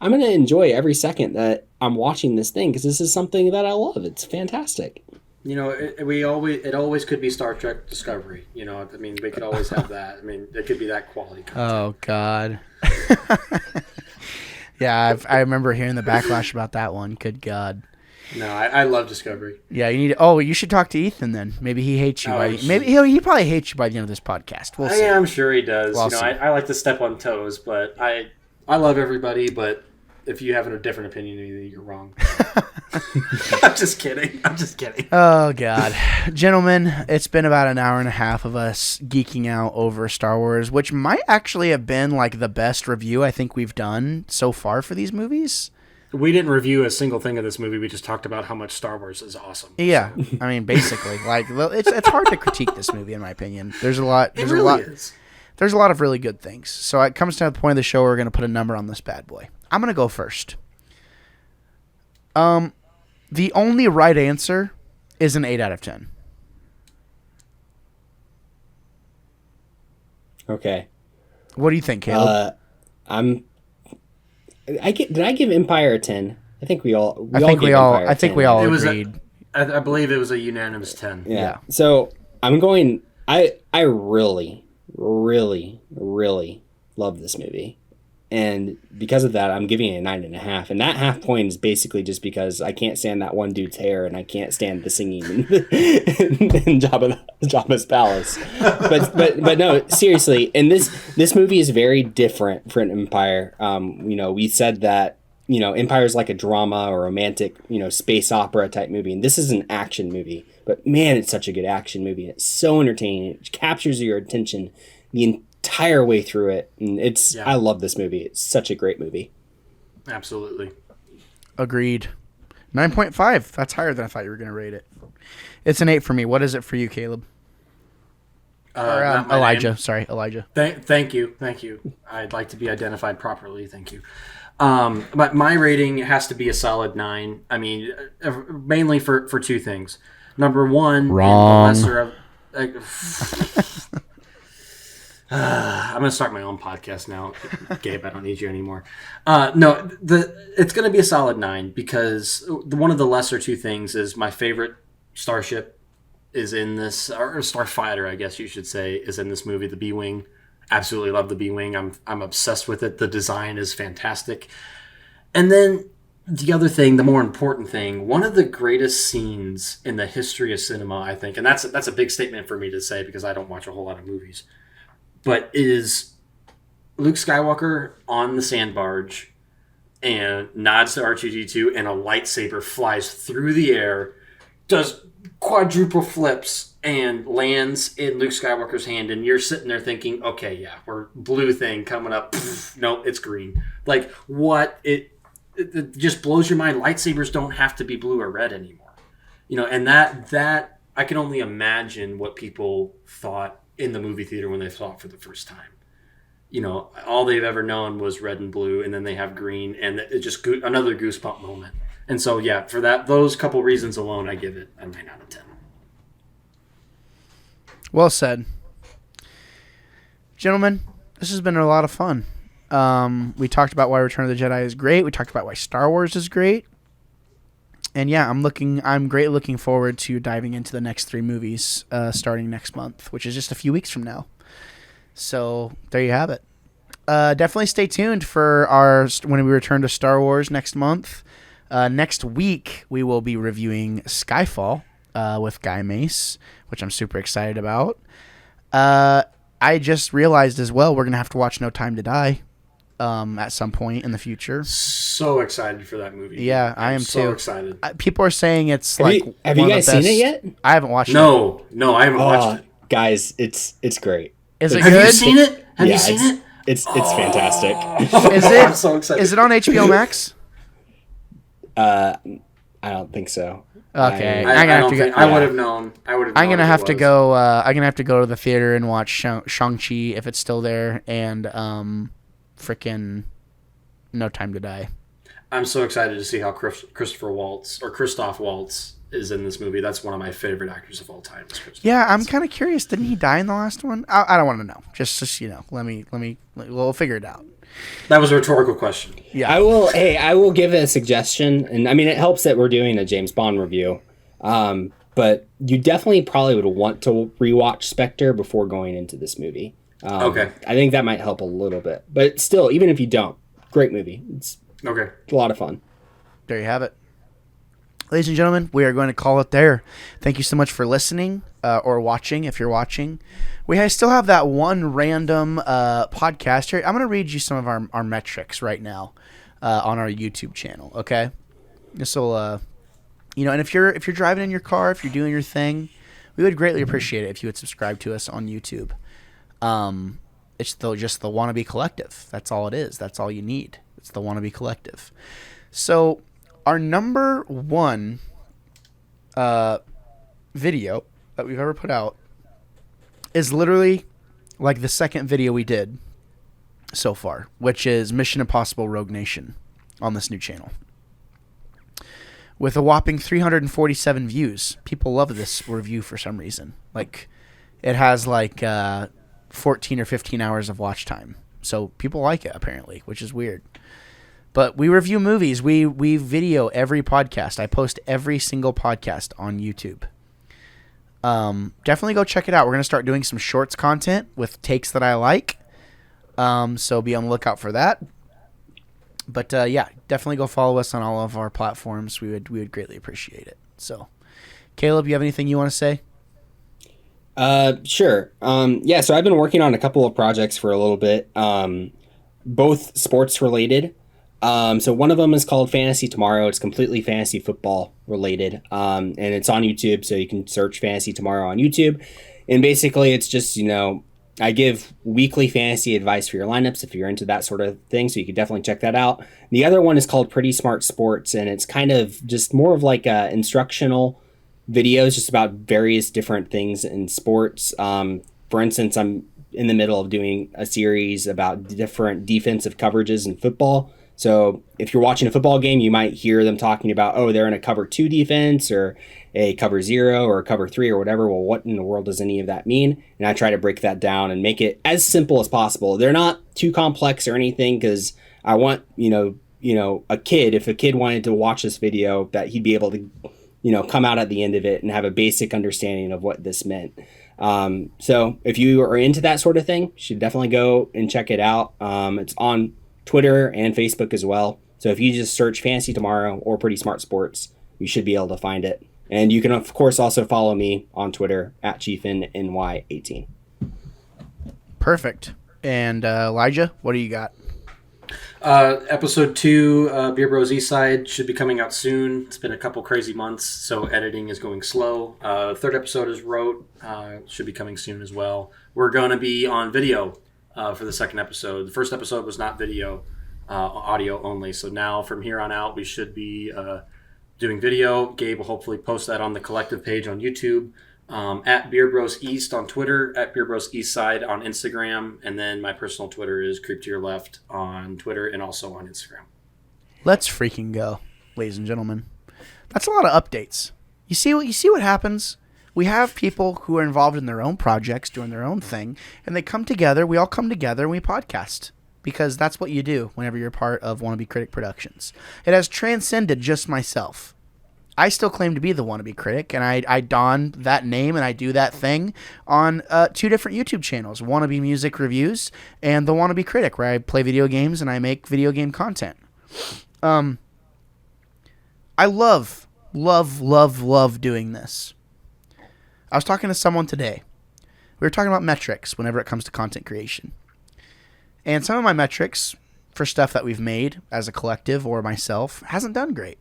I'm going to enjoy every second that I'm watching this thing because this is something that I love. It's fantastic. It always could be Star Trek Discovery. I mean, we could always have that. I mean, it could be that quality content. Oh God. Yeah, I remember hearing the backlash about that one. Good God. No, I love Discovery. Yeah, you should talk to Ethan then. Maybe he hates you. Maybe he probably hates you by the end of this podcast. We'll see. I'm sure he does. Well, I like to step on toes, but I love everybody. But if you have a different opinion than me, you're wrong. I'm just kidding. Oh, God. Gentlemen, it's been about an hour and a half of us geeking out over Star Wars, which might actually have been like the best review I think we've done so far for these movies. We didn't review a single thing of this movie. We just talked about how much Star Wars is awesome. Yeah. So. I mean, basically. Like, it's hard to critique this movie, in my opinion. There's a lot of really good things. So it comes to the point of the show where we're going to put a number on this bad boy. I'm going to go first. The only right answer is an 8 out of 10. Okay. What do you think, Caleb? Did I give Empire a 10? I think we all agreed. I believe it was a unanimous 10. Yeah. So I'm going. I really, really, really love this movie. And because of that, I'm giving it a 9.5. And that half point is basically just because I can't stand that one dude's hair and I can't stand the singing in Jabba's palace. But no, seriously. And this movie is very different for an Empire. We said that, Empire is like a drama or romantic, space opera type movie. And this is an action movie. But man, it's such a good action movie. It's so entertaining. It captures your attention the entire way through it. And I love this movie. It's such a great movie. Absolutely. Agreed. 9.5. That's higher than I thought you were going to rate it. It's an 8 for me. What is it for you, Caleb? Elijah. Name. Sorry, Elijah. Thank you. I'd like to be identified properly. Thank you. But my rating has to be a solid 9. I mean, mainly for two things. Number one, wrong. I'm going to start my own podcast now. Gabe, I don't need you anymore. No, it's going to be a solid 9 because one of the lesser two things is my favorite starship is in this, or starfighter, I guess you should say, is in this movie, the B-Wing. Absolutely love the B-Wing. I'm obsessed with it. The design is fantastic. And then the other thing, the more important thing, one of the greatest scenes in the history of cinema, I think, and that's a big statement for me to say because I don't watch a whole lot of movies, but is Luke Skywalker on the sand barge and nods to R2-D2 and a lightsaber flies through the air, does quadruple flips and lands in Luke Skywalker's hand, and you're sitting there thinking, okay, yeah, we're blue thing coming up. No, it's green. Like, what? It just blows your mind. Lightsabers don't have to be blue or red anymore. And that I can only imagine what people thought in the movie theater when they saw it for the first time. All they've ever known was red and blue, and then they have green, and it just another goosebump moment. And so, yeah, for those couple reasons alone, I give it a 9 out of 10. Well said. Gentlemen, this has been a lot of fun. We talked about why Return of the Jedi is great. We talked about why Star Wars is great. And yeah, I'm greatly looking forward to diving into the next 3 movies starting next month, which is just a few weeks from now. So there you have it. Definitely stay tuned for when we return to Star Wars next month. Next week, we will be reviewing Skyfall with Guy Mace, which I'm super excited about. I just realized as well we're going to have to watch No Time to Die at some point in the future. So excited for that movie. Yeah, I am so too. Excited. People are saying it's have you guys seen it yet? I haven't watched it. No, I haven't watched it. Guys, it's great. Is it Have good? you seen it? Have you seen it? It's fantastic. Is it? I'm so excited. Is it on HBO Max? I don't think so. Okay, I would have known. I'm gonna have to go. I'm gonna have to go to the theater and watch Shang-Chi if it's still there, and frickin' No Time to Die. I'm so excited to see how Christoph Waltz is in this movie. That's one of my favorite actors of all time. Yeah, I'm kind of curious. Didn't he die in the last one? I don't want to know. Just we'll figure it out. That was a rhetorical question. Yeah, I will give a suggestion, and I mean it helps that we're doing a James Bond review. But you definitely probably would want to rewatch Spectre before going into this movie. Okay. I think that might help a little bit. But still, even if you don't, great movie. It's okay. A lot of fun. There you have it. Ladies and gentlemen, we are going to call it there. Thank you so much for listening or watching if you're watching. We still have that one random podcast here. I'm going to read you some of our metrics right now on our YouTube channel, okay? This will, and if you're driving in your car, if you're doing your thing, we would greatly appreciate it if you would subscribe to us on YouTube. It's just the Wannabe Collective. That's all it is. That's all you need. It's the Wannabe Collective. So our number one video that we've ever put out is literally like the second video we did so far, which is Mission Impossible Rogue Nation on this new channel. With a whopping 347 views. People love this review for some reason. Like, it has like 14 or 15 hours of watch time. So people like it, apparently, which is weird. But we review movies. We video every podcast. I post every single podcast on YouTube. Definitely go check it out. We're going to start doing some shorts content with takes that I like. So be on the lookout for that. But yeah, definitely go follow us on all of our platforms. We would greatly appreciate it. So, Caleb, you have anything you want to say? Sure. Yeah, so I've been working on a couple of projects for a little bit, both sports related. So one of them is called Fantasy Tomorrow. It's completely fantasy football related. And it's on YouTube, so you can search Fantasy Tomorrow on YouTube. And basically it's just, I give weekly fantasy advice for your lineups if you're into that sort of thing. So you could definitely check that out. The other one is called Pretty Smart Sports, and it's kind of just more of like a instructional videos just about various different things in sports. For instance, I'm in the middle of doing a series about different defensive coverages in football. So if you're watching a football game, you might hear them talking about, oh, they're in a cover 2 defense or a cover 0 or a cover 3 or whatever. Well, what in the world does any of that mean? And I try to break that down and make it as simple as possible. They're not too complex or anything, because I want, a kid, if a kid wanted to watch this video, that he'd be able to, come out at the end of it and have a basic understanding of what this meant. So if you are into that sort of thing, you should definitely go and check it out. It's on Twitter and Facebook as well. So if you just search Fantasy Tomorrow or Pretty Smart Sports, you should be able to find it. And you can, of course, also follow me on Twitter at ChiefNY18. Perfect. And Elijah, what do you got? Episode 2, Beer Bros Eastside, should be coming out soon. It's been a couple crazy months, so editing is going slow. Third episode is wrote, should be coming soon as well. We're going to be on video for the second episode. The first episode was not video, audio only. So now from here on out, we should be doing video. Gabe will hopefully post that on the collective page on YouTube, at Beer Bros East on Twitter, at Beer Bros Eastside on Instagram, and then my personal Twitter is Creep to Your Left on Twitter and also on Instagram. Let's freaking go, ladies and gentlemen. That's a lot of updates. You see what happens? We have people who are involved in their own projects, doing their own thing, and they come together. We all come together and we podcast, because that's what you do whenever you're part of Wannabe Critic Productions. It has transcended just myself. I still claim to be the Wannabe Critic, and I don that name and I do that thing on 2 different YouTube channels, Wannabe Music Reviews and the Wannabe Critic, where I play video games and I make video game content. I love doing this. I was talking to someone today. We were talking about metrics whenever it comes to content creation. And some of my metrics for stuff that we've made as a collective or myself hasn't done great.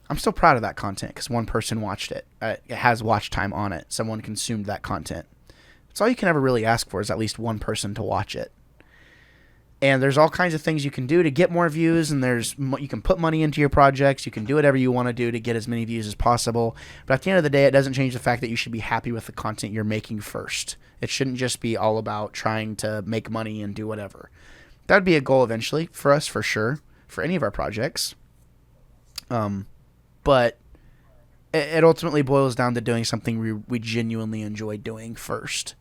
I'm still proud of that content because one person watched it. It has watch time on it. Someone consumed that content. That's all you can ever really ask for, is at least one person to watch it. And there's all kinds of things you can do to get more views, and you can put money into your projects. You can do whatever you want to do to get as many views as possible. But at the end of the day, it doesn't change the fact that you should be happy with the content you're making first. It shouldn't just be all about trying to make money and do whatever. That would be a goal eventually for us, for sure, for any of our projects. But it ultimately boils down to doing something we genuinely enjoy doing first.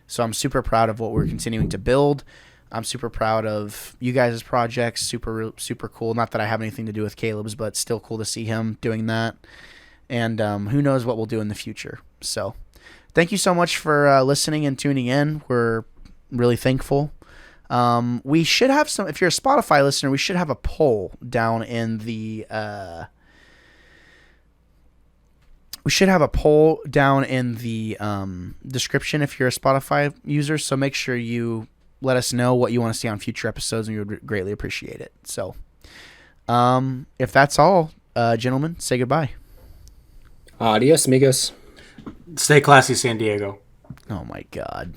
So I'm super proud of what we're continuing to build. I'm super proud of you guys' projects. Super, super cool. Not that I have anything to do with Caleb's, but still cool to see him doing that. And who knows what we'll do in the future. So thank you so much for listening and tuning in. We're really thankful. We should have some, if you're a Spotify listener, we should have a poll down in the, description if you're a Spotify user. So make sure you let us know what you want to see on future episodes, and we would greatly appreciate it. So, if that's all, gentlemen, say goodbye. Adios, amigos. Stay classy, San Diego. Oh my God.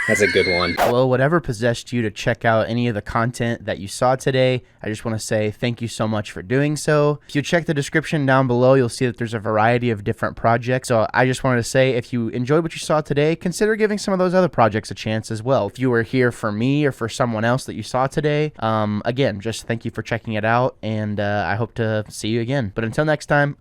That's a good one. Well, whatever possessed you to check out any of the content that you saw today, I just want to say thank you so much for doing so. If you check the description down below, you'll see that there's a variety of different projects. So I just wanted to say, if you enjoyed what you saw today, consider giving some of those other projects a chance as well. If you were here for me or for someone else that you saw today, again, just thank you for checking it out, and I hope to see you again. But until next time.